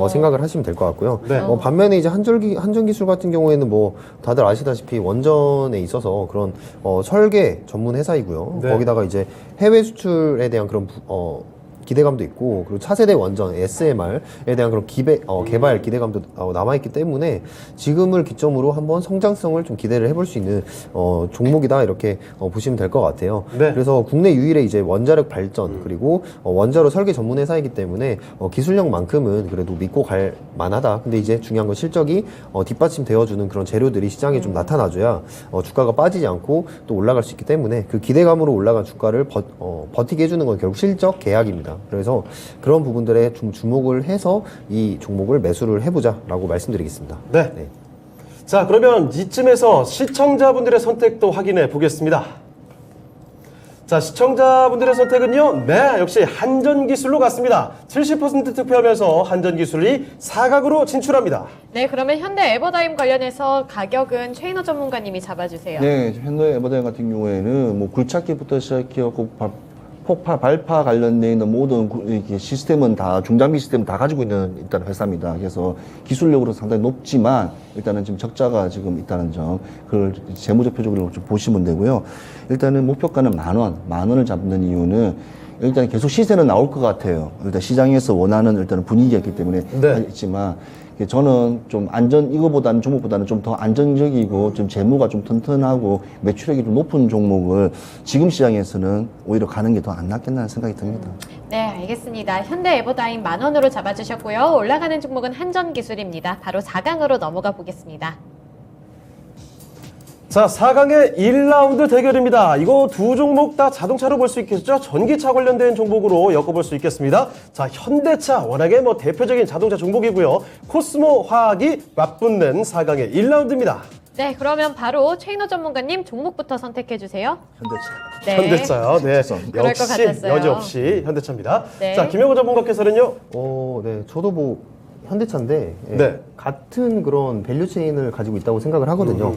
생각을 하시면 될 것 같고요. 네. 반면에 이제 한전기술 같은 경우에는 뭐 다들 아시다시피 원전에 있어서 그런 설계 전문 회사이고요. 네. 거기다가 이제 해외 수출에 대한 그런 기대감도 있고 그리고 차세대 원전 SMR에 대한 그런 개발 기대감도 남아있기 때문에 지금을 기점으로 한번 성장성을 좀 기대를 해볼 수 있는 종목이다 이렇게 보시면 될 것 같아요. 네. 그래서 국내 유일의 이제 원자력 발전 그리고 원자로 설계 전문 회사이기 때문에 기술력만큼은 그래도 믿고 갈 만하다. 근데 이제 중요한 건 실적이 뒷받침 되어주는 그런 재료들이 시장에 좀 나타나줘야 주가가 빠지지 않고 또 올라갈 수 있기 때문에 그 기대감으로 올라간 주가를 버티게 해주는 건 결국 실적 계약입니다. 그래서 그런 부분들에 좀 주목을 해서 이 종목을 매수를 해보자라고 말씀드리겠습니다. 네. 자, 그러면 이쯤에서 시청자분들의 선택도 확인해 보겠습니다. 자, 시청자분들의 선택은요, 네, 역시 한전기술로 갔습니다. 70% 투표하면서 한전기술이 4강으로 진출합니다. 네, 그러면 현대 에버다임 관련해서 가격은 최인호 전문가님이 잡아주세요. 네, 현대 에버다임 같은 경우에는 뭐 굴착기부터 시작해갖고 폭파, 발파 관련돼 있는 모든 이렇게 시스템은 다 중장비 시스템 다 가지고 있는 일단 회사입니다. 그래서 기술력으로 상당히 높지만 일단은 지금 적자가 지금 있다는 점, 그걸 재무적 표적으로 좀 보시면 되고요. 일단은 목표가는 만 원을 잡는 이유는 일단 계속 시세는 나올 것 같아요. 일단 시장에서 원하는 일단 분위기였기 때문에 네. 있지만. 저는 좀 이거보다는 종목보다는 좀 더 안정적이고 좀 재무가 좀 튼튼하고 매출액이 좀 높은 종목을 지금 시장에서는 오히려 가는 게 더 안 낫겠나 생각이 듭니다. 네, 알겠습니다. 현대 에버다임 10,000원으로 잡아주셨고요. 올라가는 종목은 한전기술입니다. 바로 4강으로 넘어가 보겠습니다. 자, 4강의 1라운드 대결입니다. 이거 두 종목 다 자동차로 볼 수 있겠죠? 전기차 관련된 종목으로 엮어볼 수 있겠습니다. 자, 현대차, 워낙에 뭐 대표적인 자동차 종목이고요. 코스모 화학이 맞붙는 4강의 1라운드입니다. 네, 그러면 바로 최인호 전문가님 종목부터 선택해주세요. 현대차. 네. 현대차요. 네. 그럴 것 역시 같았어요. 여지없이 현대차입니다. 네. 자, 김영호 전문가께서는요. 네. 저도 뭐 현대차인데 예, 네. 같은 그런 밸류 체인을 가지고 있다고 생각을 하거든요.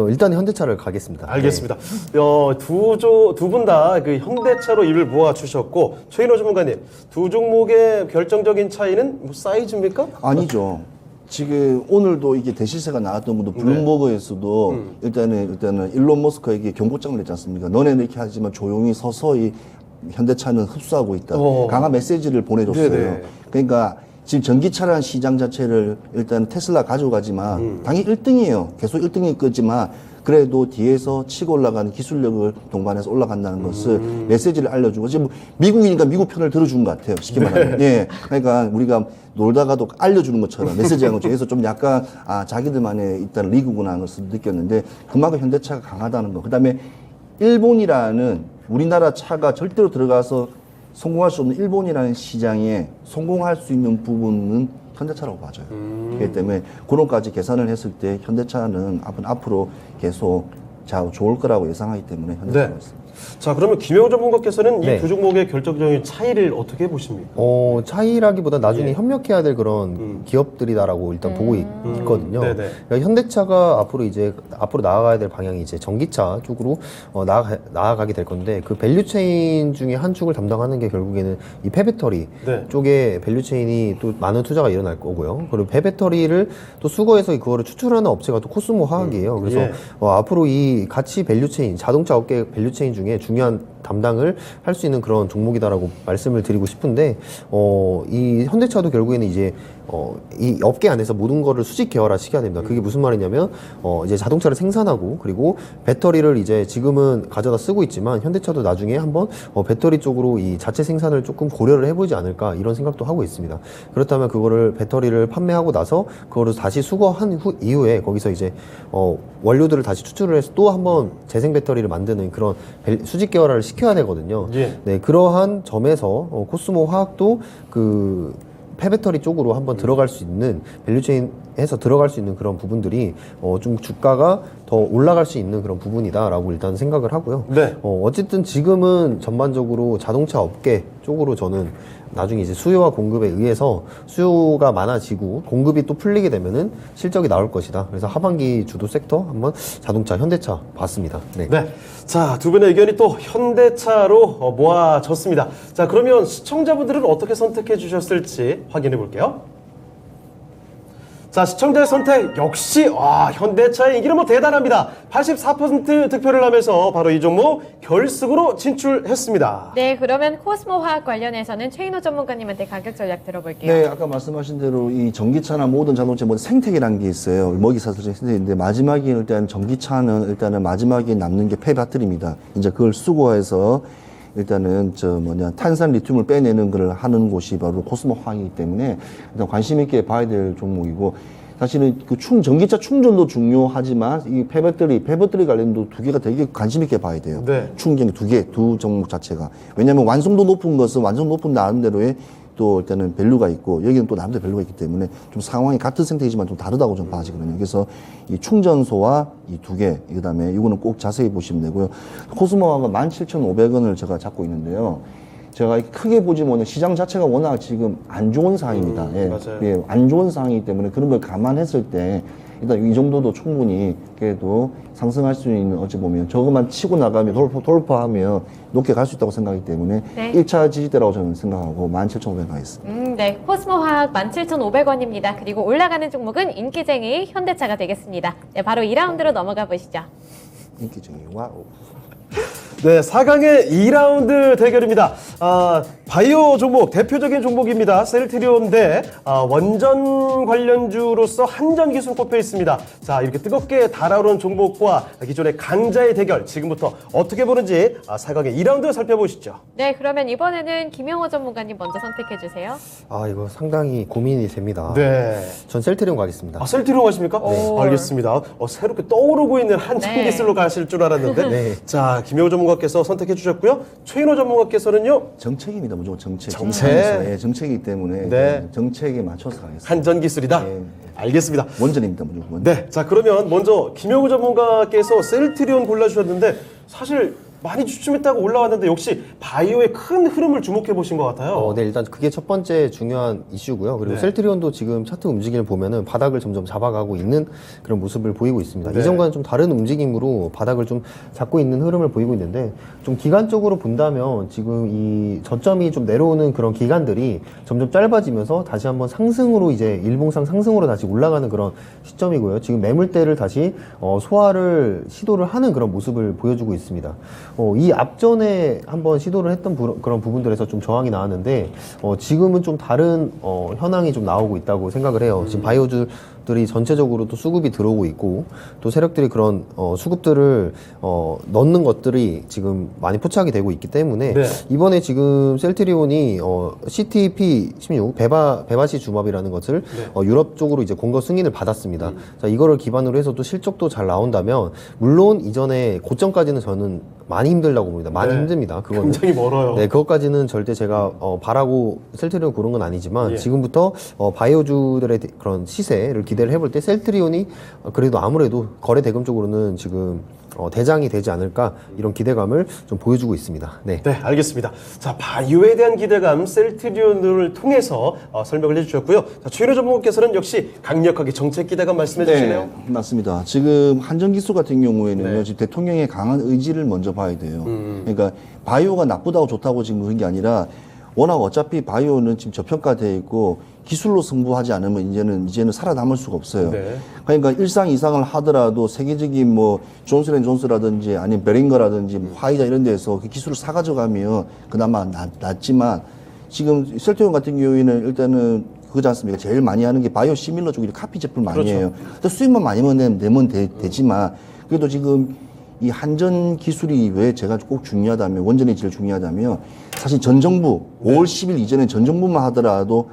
일단 현대차를 가겠습니다. 알겠습니다. 두 분 다 그 현대차로 입을 모아 주셨고, 최인호 전문가님, 두 종목의 결정적인 차이는 뭐 사이즈입니까? 아니죠. 지금 오늘도 이게 대시세가 나왔던 것도 블룸버그에서도 일단은 일론 머스크에게 경고장을 냈지 않습니까? 너네는 이렇게 하지만 조용히 서서히 현대차는 흡수하고 있다. 강한 메시지를 보내줬어요. 네네. 그러니까 지금 전기차라는 시장 자체를 일단 테슬라 가져가지만 당연히 1등이에요. 계속 1등일 거지만 그래도 뒤에서 치고 올라가는 기술력을 동반해서 올라간다는 것을 메시지를 알려주고 지금 미국이니까 미국 편을 들어준 것 같아요. 쉽게 말하면. 예. 그러니까 우리가 놀다가도 알려주는 것처럼 메시지하는 것처럼 해서 좀 약간 자기들만의 일단 리그구나 하는 것을 느꼈는데 그만큼 현대차가 강하다는 거. 그다음에 일본이라는 우리나라 차가 절대로 들어가서 성공할 수 없는 일본이라는 시장에 성공할 수 있는 부분은 현대차라고 봐져요. 그렇기 때문에 그런까지 계산을 했을 때 현대차는 앞으로 계속 좋을 거라고 예상하기 때문에 현대차가 있습니다. 자, 그러면 김영호 전문가께서는 네. 이 두 종목의 결정적인 차이를 어떻게 보십니까? 차이라기보다 나중에 예. 협력해야 될 그런 기업들이다라고 일단 보고 있거든요. 네네. 그러니까 현대차가 앞으로 나아가야 될 방향이 이제 전기차 쪽으로 나아가게 될 건데 그 밸류체인 중에 한 축을 담당하는 게 결국에는 이 폐배터리 네. 쪽에 밸류체인이 또 많은 투자가 일어날 거고요. 그리고 폐배터리를 또 수거해서 그거를 추출하는 업체가 또 코스모 화학이에요. 그래서 예. 앞으로 이 같이 밸류체인 자동차 업계 밸류체인 중에 중요한 담당을 할 수 있는 그런 종목이다라고 말씀을 드리고 싶은데 이 현대차도 결국에는 이제 이 업계 안에서 모든 거를 수직 계열화 시켜야 됩니다. 그게 무슨 말이냐면 이제 자동차를 생산하고 그리고 배터리를 이제 지금은 가져다 쓰고 있지만 현대차도 나중에 한번 배터리 쪽으로 이 자체 생산을 조금 고려를 해보지 않을까 이런 생각도 하고 있습니다. 그렇다면 그거를 배터리를 판매하고 나서 그거를 다시 수거한 이후에 거기서 이제 원료들을 다시 추출을 해서 또 한번 재생 배터리를 만드는 그런 수직 계열화를 시켜야 되거든요. 예. 네, 그러한 점에서 코스모 화학도 그 폐배터리 쪽으로 한번 들어갈 수 있는 밸류체인에서 들어갈 수 있는 그런 부분들이 좀 주가가 더 올라갈 수 있는 그런 부분이다라고 일단 생각을 하고요. 네. 어쨌든 지금은 전반적으로 자동차 업계 쪽으로 저는 나중에 이제 수요와 공급에 의해서 수요가 많아지고 공급이 또 풀리게 되면은 실적이 나올 것이다. 그래서 하반기 주도 섹터 한번 자동차, 현대차 봤습니다. 네. 네. 자, 두 분의 의견이 또 현대차로 모아졌습니다. 자, 그러면 시청자분들은 어떻게 선택해 주셨을지 확인해 볼게요. 자, 시청자의 선택 역시 현대차의 인기는 뭐 대단합니다. 84% 득표를 하면서 바로 이 종목 결승으로 진출했습니다. 네, 그러면 코스모 화학 관련해서는 최인호 전문가님한테 가격 전략 들어볼게요. 네, 아까 말씀하신 대로 이 전기차나 모든 자동차 생태계라는 게 있어요. 먹이사슬적 생태계인데 마지막에 일단 전기차는 일단은 마지막에 남는 게 폐배터리입니다. 이제 그걸 수거해서 일단은 탄산 리튬을 빼내는 걸 하는 곳이 바로 코스모 화학이기 때문에 일단 관심 있게 봐야 될 종목이고 사실은 그 전기차 충전도 중요하지만 이 폐배터리 관련도 두 개가 되게 관심 있게 봐야 돼요. 네. 충전기 두 종목 자체가. 왜냐하면 완성도 높은 것은 완성 높은 나름대로의 또 일단은 밸류가 있고 여기는 또 나름대로 밸류가 있기 때문에 좀 상황이 같은 생태이지만 좀 다르다고 좀 봐지거든요. 그래서 이 충전소와 이 두 개, 그다음에 이거는 꼭 자세히 보시면 되고요. 코스모화가 17,500원을 제가 잡고 있는데요. 제가 크게 보지 못해 시장 자체가 워낙 지금 안 좋은 상황입니다. 예, 맞아요. 예, 안 좋은 상황이기 때문에 그런 걸 감안했을 때 일단 이 정도도 충분히 그래도 상승할 수 있는 어찌 보면 저것만 치고 나가면 돌파하면 높게 갈 수 있다고 생각하기 때문에 네. 1차 지지대라고 저는 생각하고 17,500원 가겠습니다. 네. 코스모화학 17,500원입니다. 그리고 올라가는 종목은 인기쟁이 현대차가 되겠습니다. 네, 바로 2라운드로 넘어가 보시죠. 인기적인 와우. 네, 4강의 2라운드 대결입니다. 바이오 종목, 대표적인 종목입니다. 셀트리온 대 원전 관련주로서 한전 기술 꼽혀 있습니다. 자, 이렇게 뜨겁게 달아오른 종목과 기존의 강자의 대결, 지금부터 어떻게 보는지 4강의 2라운드 살펴보시죠. 네, 그러면 이번에는 김영호 전문가님 먼저 선택해 주세요. 이거 상당히 고민이 됩니다. 네. 전 셀트리온 가겠습니다. 셀트리온 가십니까? 오. 알겠습니다. 새롭게 떠오르고 있는 한전 네. 기술로 가실 줄 알았는데. 네. 자, 김영호 전문가께서 선택해 주셨고요. 최인호 전문가께서는요. 정책입니다. 무조건 정책. 정책. 예, 정책이기 때문에 네. 정책에 맞춰서 가겠습니다. 한전 기술이다. 네. 알겠습니다. 원전입니다. 무조건. 네, 자 그러면 먼저 김영우 전문가께서 셀트리온 골라주셨는데 사실 많이 주춤했다고 올라왔는데 역시 바이오의 큰 흐름을 주목해 보신 것 같아요. 네, 일단 그게 첫 번째 중요한 이슈고요. 그리고 네. 셀트리온도 지금 차트 움직임을 보면은 바닥을 점점 잡아가고 있는 그런 모습을 보이고 있습니다. 네. 이전과는 좀 다른 움직임으로 바닥을 좀 잡고 있는 흐름을 보이고 있는데 좀 기간적으로 본다면 지금 이 저점이 좀 내려오는 그런 기간들이 점점 짧아지면서 다시 한번 상승으로 이제 일봉상 상승으로 다시 올라가는 그런 시점이고요. 지금 매물대를 다시 소화를 시도를 하는 그런 모습을 보여주고 있습니다. 이 앞전에 한번 시도를 했던 그런 부분들에서 좀 저항이 나왔는데 지금은 좀 다른 현황이 좀 나오고 있다고 생각을 해요. 지금 바이오주들이 전체적으로 또 수급이 들어오고 있고 또 세력들이 그런 수급들을 넣는 것들이 지금 많이 포착이 되고 있기 때문에 네. 이번에 지금 셀트리온이 CTP16 베바시 주맙이라는 것을 유럽 쪽으로 이제 공거 승인을 받았습니다. 자, 이거를 기반으로 해서 또 실적도 잘 나온다면 물론 이전에 고점까지는 저는 많이 힘들다고 봅니다. 많이 네. 힘듭니다. 그거는. 굉장히 멀어요. 네, 그것까지는 절대 제가 바라고 셀트리온 고른 건 아니지만 예. 지금부터 바이오주들의 그런 시세를 기대를 해볼 때 셀트리온이 그래도 아무래도 거래 대금 쪽으로는 지금 대장이 되지 않을까 이런 기대감을 좀 보여주고 있습니다. 네. 네, 알겠습니다. 자, 바이오에 대한 기대감 셀트리온을 통해서 설명을 해주셨고요. 자, 최인호 전문가께서는 역시 강력하게 정책 기대감 말씀해 주시네요. 맞습니다. 지금 한전기술 같은 경우에는 네. 지금 대통령의 강한 의지를 먼저 봐야 돼요. 그러니까 바이오가 나쁘다고 좋다고 지금 그런 게 아니라 워낙 어차피 바이오는 지금 저평가되어 있고 기술로 승부하지 않으면 이제는 살아남을 수가 없어요. 네. 그러니까 일상 이상을 하더라도 세계적인 뭐 존슨앤존스라든지 아니면 베링거라든지 뭐 화이자 이런 데서 그 기술을 사가져가면 그나마 낫지만 지금 셀트리온 같은 경우에는 일단은 그거지 않습니까? 제일 많이 하는 게 바이오 시밀러 쪽이 카피 제품 많이 그렇죠. 해요. 근데 수익만 많이 내면 되지만 그래도 지금 이 한전 기술이 왜 제가 꼭 중요하다면 원전이 제일 중요하다면 사실 전 정부 5월 10일 이전에 전 정부만 하더라도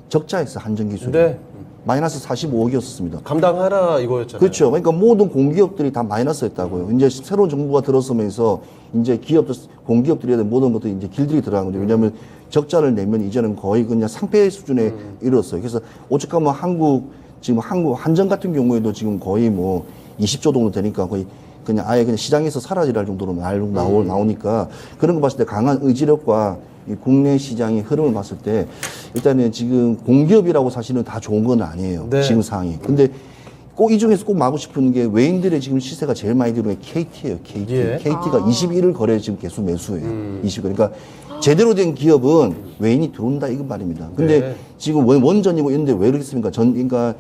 적자였어 한전 기술이. 네. 마이너스 45억이었습니다. 감당하라 이거였잖아요. 그렇죠. 그러니까 모든 공기업들이 다 마이너스였다고요. 이제 새로운 정부가 들어서면서 이제 기업들, 공기업들이 모든 것들이 이제 길들이 들어간 거죠. 왜냐하면 적자를 내면 이제는 거의 그냥 상폐 수준에 이르렀어요. 그래서 오죽하면 지금 한국 한전 같은 경우에도 지금 거의 뭐 20조 정도 되니까 거의 그냥 아예 그냥 시장에서 사라질 정도로 나오니까 그런 거 봤을 때 강한 의지력과 이 국내 시장의 흐름을 봤을 때 일단은 지금 공기업이라고 사실은 다 좋은 건 아니에요. 네. 지금 상황이. 근데 꼭 이 중에서 꼭 말하고 싶은 게 외인들의 지금 시세가 제일 많이 들어오는 게 KT예요. KT. 예. KT가 21일 거래 지금 계속 매수예요. 20일. 그러니까 제대로 된 기업은 외인이 들어온다 이건 말입니다. 근데 네. 지금 원전이고 이런데 왜 그렇습니까? 그러니까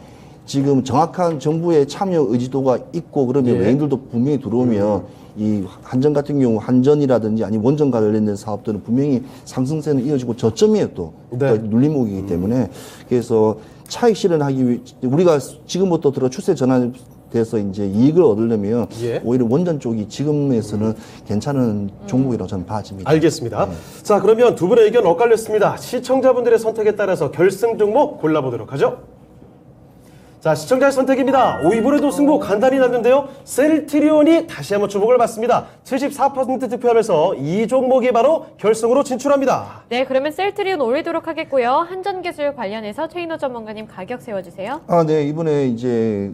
지금 정확한 정부의 참여 의지도가 있고 그러면 예. 외인들도 분명히 들어오면 이 한전 같은 경우 한전이라든지 아니면 원전 관련된 사업들은 분명히 상승세는 이어지고 저점이에요 또. 네. 또 눌림목이기 때문에 그래서 차익 실현하기 위해 우리가 지금부터 들어 추세 전환돼서 이제 이익을 얻으려면 예. 오히려 원전 쪽이 지금에서는 괜찮은 종목이라고 저는 봐집니다. 알겠습니다. 자, 그러면 두 분의 의견 엇갈렸습니다. 시청자분들의 선택에 따라서 결승 종목 골라보도록 하죠. 자, 시청자의 선택입니다. 5위번에도 승부 간단히 났는데요. 셀트리온이 다시 한번 주목을 받습니다. 74% 득표하면서 이 종목이 바로 결승으로 진출합니다. 네, 그러면 셀트리온 올리도록 하겠고요. 한전기술 관련해서 최인호 전문가님 가격 세워주세요. 네. 이번에 이제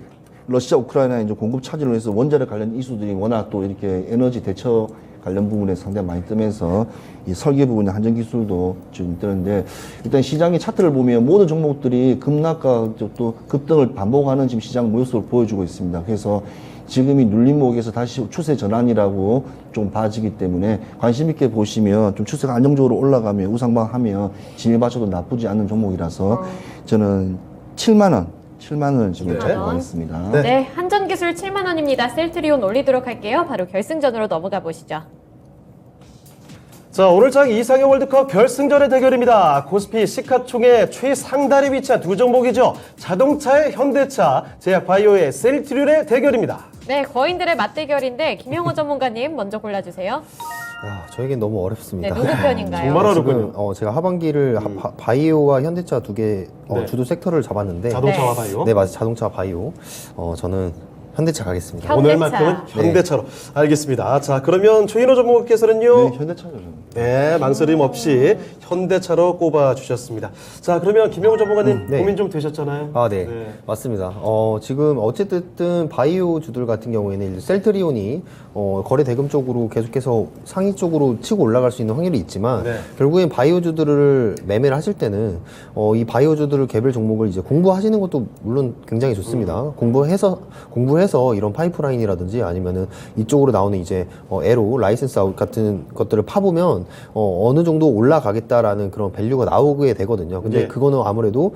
러시아 우크라이나 이제 공급 차질로 해서 원자력 관련 이슈들이 워낙 또 이렇게 에너지 대처 관련 부분에 상당히 많이 뜨면서 이 설계 부분에 한전기술도 지금 뜨는데, 일단 시장의 차트를 보면 모든 종목들이 급락과 또 급등을 반복하는 지금 시장 모습을 보여주고 있습니다. 그래서 지금이 눌림목에서 다시 추세 전환이라고 좀 봐지기 때문에 관심 있게 보시면 좀 추세가 안정적으로 올라가면 우상방하면 진입하셔도 나쁘지 않은 종목이라서 저는 7만 원을 지금 잡고 가겠습니다. 네, 한전기술 7만 원입니다. 셀트리온 올리도록 할게요. 바로 결승전으로 넘어가 보시죠. 자, 오늘 장 이상형 월드컵 결승전의 대결입니다. 코스피 시가총의 최상단에 위치한 두 종목이죠. 자동차의 현대차, 제약바이오의 셀트리온의 대결입니다. 네, 거인들의 맞대결인데 김영호 전문가님 먼저 골라주세요. 저에겐 너무 어렵습니다. 네, 누구 편인가요? 정말 어렵군요. 지금 제가 하반기를 바이오와 현대차 두 개 네. 주도 섹터를 잡았는데 자동차와 바이오. 네, 맞아요. 자동차 바이오. 저는 현대차 가겠습니다. 오늘만큼은 현대차로. 알겠습니다. 자, 그러면 최인호 전문가께서는요. 네, 현대차죠. 네, 망설임 없이 현대차로 꼽아주셨습니다. 자, 그러면 김영호 전문가님 네. 고민 좀 되셨잖아요. 네. 맞습니다. 지금 어쨌든 바이오 주들 같은 경우에는 셀트리온이 거래 대금 쪽으로 계속해서 상위 쪽으로 치고 올라갈 수 있는 확률이 있지만 네. 결국엔 바이오 주들을 매매를 하실 때는 이 바이오 주들을 개별 종목을 이제 공부하시는 것도 물론 굉장히 좋습니다. 공부해서 이런 파이프라인이라든지 아니면은 이쪽으로 나오는 이제 에로 라이센스 아웃 같은 것들을 파보면 어느 정도 올라가겠다라는 그런 밸류가 나오게 되거든요. 근데 네. 그거는 아무래도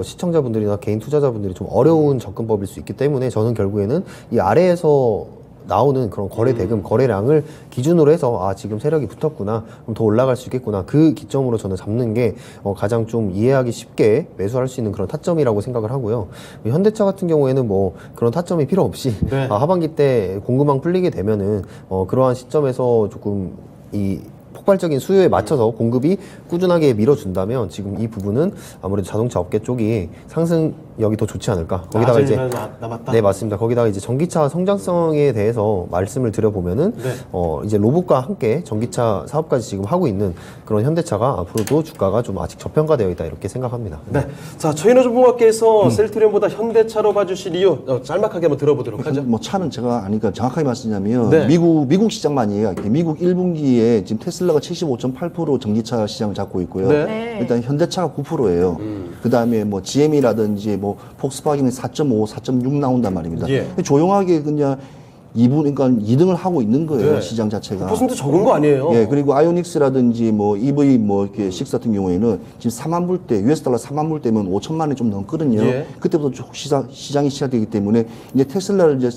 시청자분들이나 개인 투자자분들이 좀 어려운 접근법일 수 있기 때문에 저는 결국에는 이 아래에서 나오는 그런 거래 대금, 거래량을 기준으로 해서 지금 세력이 붙었구나, 그럼 더 올라갈 수 있겠구나, 그 기점으로 저는 잡는 게 가장 좀 이해하기 쉽게 매수할 수 있는 그런 타점이라고 생각을 하고요. 현대차 같은 경우에는 뭐 그런 타점이 필요 없이 네. 하반기 때 공급망 풀리게 되면은 그러한 시점에서 조금 이 폭발적인 수요에 맞춰서 공급이 꾸준하게 밀어준다면 지금 이 부분은 아무래도 자동차 업계 쪽이 상승력이 더 좋지 않을까. 거기다가 이제 남았다. 네, 맞습니다. 거기다가 이제 전기차 성장성에 대해서 말씀을 드려보면은 네. 이제 로봇과 함께 전기차 사업까지 지금 하고 있는 그런 현대차가 앞으로도 주가가 좀 아직 저평가되어 있다 이렇게 생각합니다. 네. 자, 최인호 전문가께서 셀트리온보다 현대차로 봐주실 이유 짤막하게 한번 들어보도록 하죠. 뭐 차는 제가 아니까 정확하게 말씀드리면 네. 미국 시장만 이해할게요. 미국 1분기에 지금 테슬라가 75.8% 전기차 시장을 잡고 있고요. 네. 네. 일단 현대차가 9%예요. 그다음에 뭐 GM이라든지 뭐 폭스바겐이 4.5, 4.6 나온단 말입니다. 예. 조용하게 그냥 2분, 그러니까 2등을 하고 있는 거예요. 네. 시장 자체가. 9% 적은 거 아니에요? 예, 그리고 아이오닉스라든지 뭐 EV 뭐 이렇게 6 같은 경우에는 지금 4만 불대, US 달러 4만 불대면 5천만 원이 좀 넘거든요. 예. 그때부터 시장이 시작되기 때문에 이제 테슬라를 이제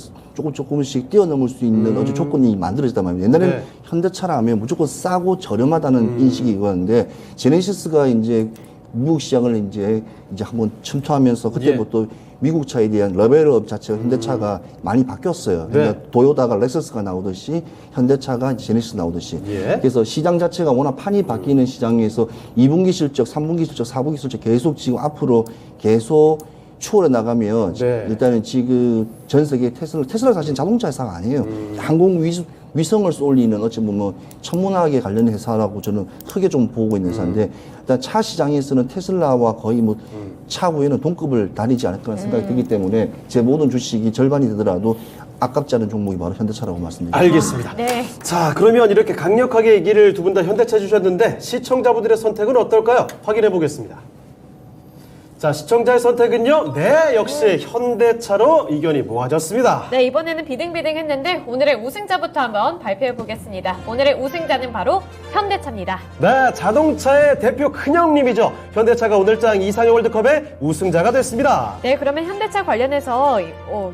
조금씩 뛰어넘을 수 있는 어떤 조건이 만들어졌단 말이에요. 옛날에는 네. 현대차라 하면 무조건 싸고 저렴하다는 인식이 이거였는데 제네시스가 이제 미국 시장을 이제 한번 침투하면서 그때부터 미국 차에 대한 레벨업 자체가 현대차가 많이 바뀌었어요. 그러니까 도요다가 렉서스가 나오듯이 현대차가 제네시스 나오듯이. 예. 그래서 시장 자체가 워낙 판이 바뀌는 시장에서 2분기 실적, 3분기 실적, 4분기 실적 계속 지금 앞으로 계속 추월해 나가면 네. 일단은 지금 전 세계 테슬라 사실 자동차 회사가 아니에요. 항공 위성을 쏠리는 어찌 보면 천문학에 관련 회사라고 저는 크게 좀 보고 있는 회사인데 일단 차 시장에서는 테슬라와 거의 뭐 차후에는 동급을 다니지 않을 거라는 생각이 들기 때문에 제 모든 주식이 절반이 되더라도 아깝지 않은 종목이 바로 현대차라고 말씀드립니다. 알겠습니다. 네. 자, 그러면 이렇게 강력하게 얘기를 두 분 다 현대차 주셨는데 시청자분들의 선택은 어떨까요? 확인해 보겠습니다. 자, 시청자의 선택은요. 네, 역시 현대차로 의견이 모아졌습니다. 네, 이번에는 비등비등했는데 오늘의 우승자부터 한번 발표해 보겠습니다. 오늘의 우승자는 바로 현대차입니다. 네, 자동차의 대표 큰형님이죠. 현대차가 오늘장 이상형 월드컵의 우승자가 됐습니다. 네, 그러면 현대차 관련해서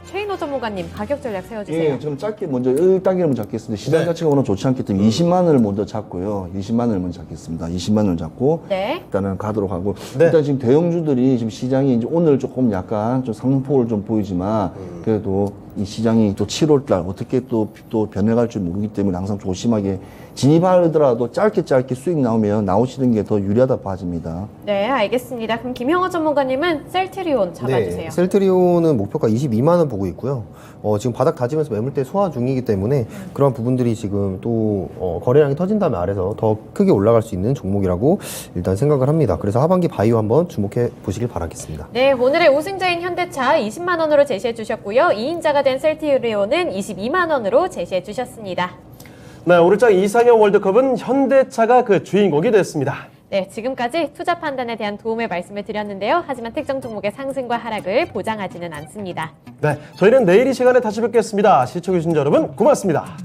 최인호 전문가님 가격 전략 세워주세요. 예, 저는 짧게 먼저 1단계를 먼저 잡겠습니다. 시장 네. 자체가 워낙 좋지 않기 때문에 20만 원을 먼저 잡고요. 20만 원을 먼저 잡겠습니다. 20만 원을 잡고 네. 일단은 가도록 하고 네. 일단 지금 대형주들이 지금 시장이 이제 오늘 조금 약간 좀 상승폭을 좀 보이지만 그래도 이 시장이 또 7월 달 어떻게 또 변해갈 줄 모르기 때문에 항상 조심하게 진입하더라도 짧게 수익 나오면 나오시는 게 더 유리하다 봐집니다. 네, 알겠습니다. 그럼 김형호 전문가님은 셀트리온 잡아주세요. 네, 셀트리온은 목표가 22만 원 보고 있고요. 지금 바닥 다지면서 매물대 소화 중이기 때문에 그런 부분들이 지금 또 거래량이 터진 다음에 아래서 더 크게 올라갈 수 있는 종목이라고 일단 생각을 합니다. 그래서 하반기 바이오 한번 주목해 보시길 바라겠습니다. 네, 오늘의 우승자인 현대차 20만 원으로 제시해 주셨고요. 2인자가 된 셀트리온은 22만 원으로 제시해 주셨습니다. 네, 오늘장 이상형 월드컵은 현대차가 그 주인공이 됐습니다. 네, 지금까지 투자 판단에 대한 도움의 말씀을 드렸는데요. 하지만 특정 종목의 상승과 하락을 보장하지는 않습니다. 네, 저희는 내일 이 시간에 다시 뵙겠습니다. 시청해주신 여러분 고맙습니다.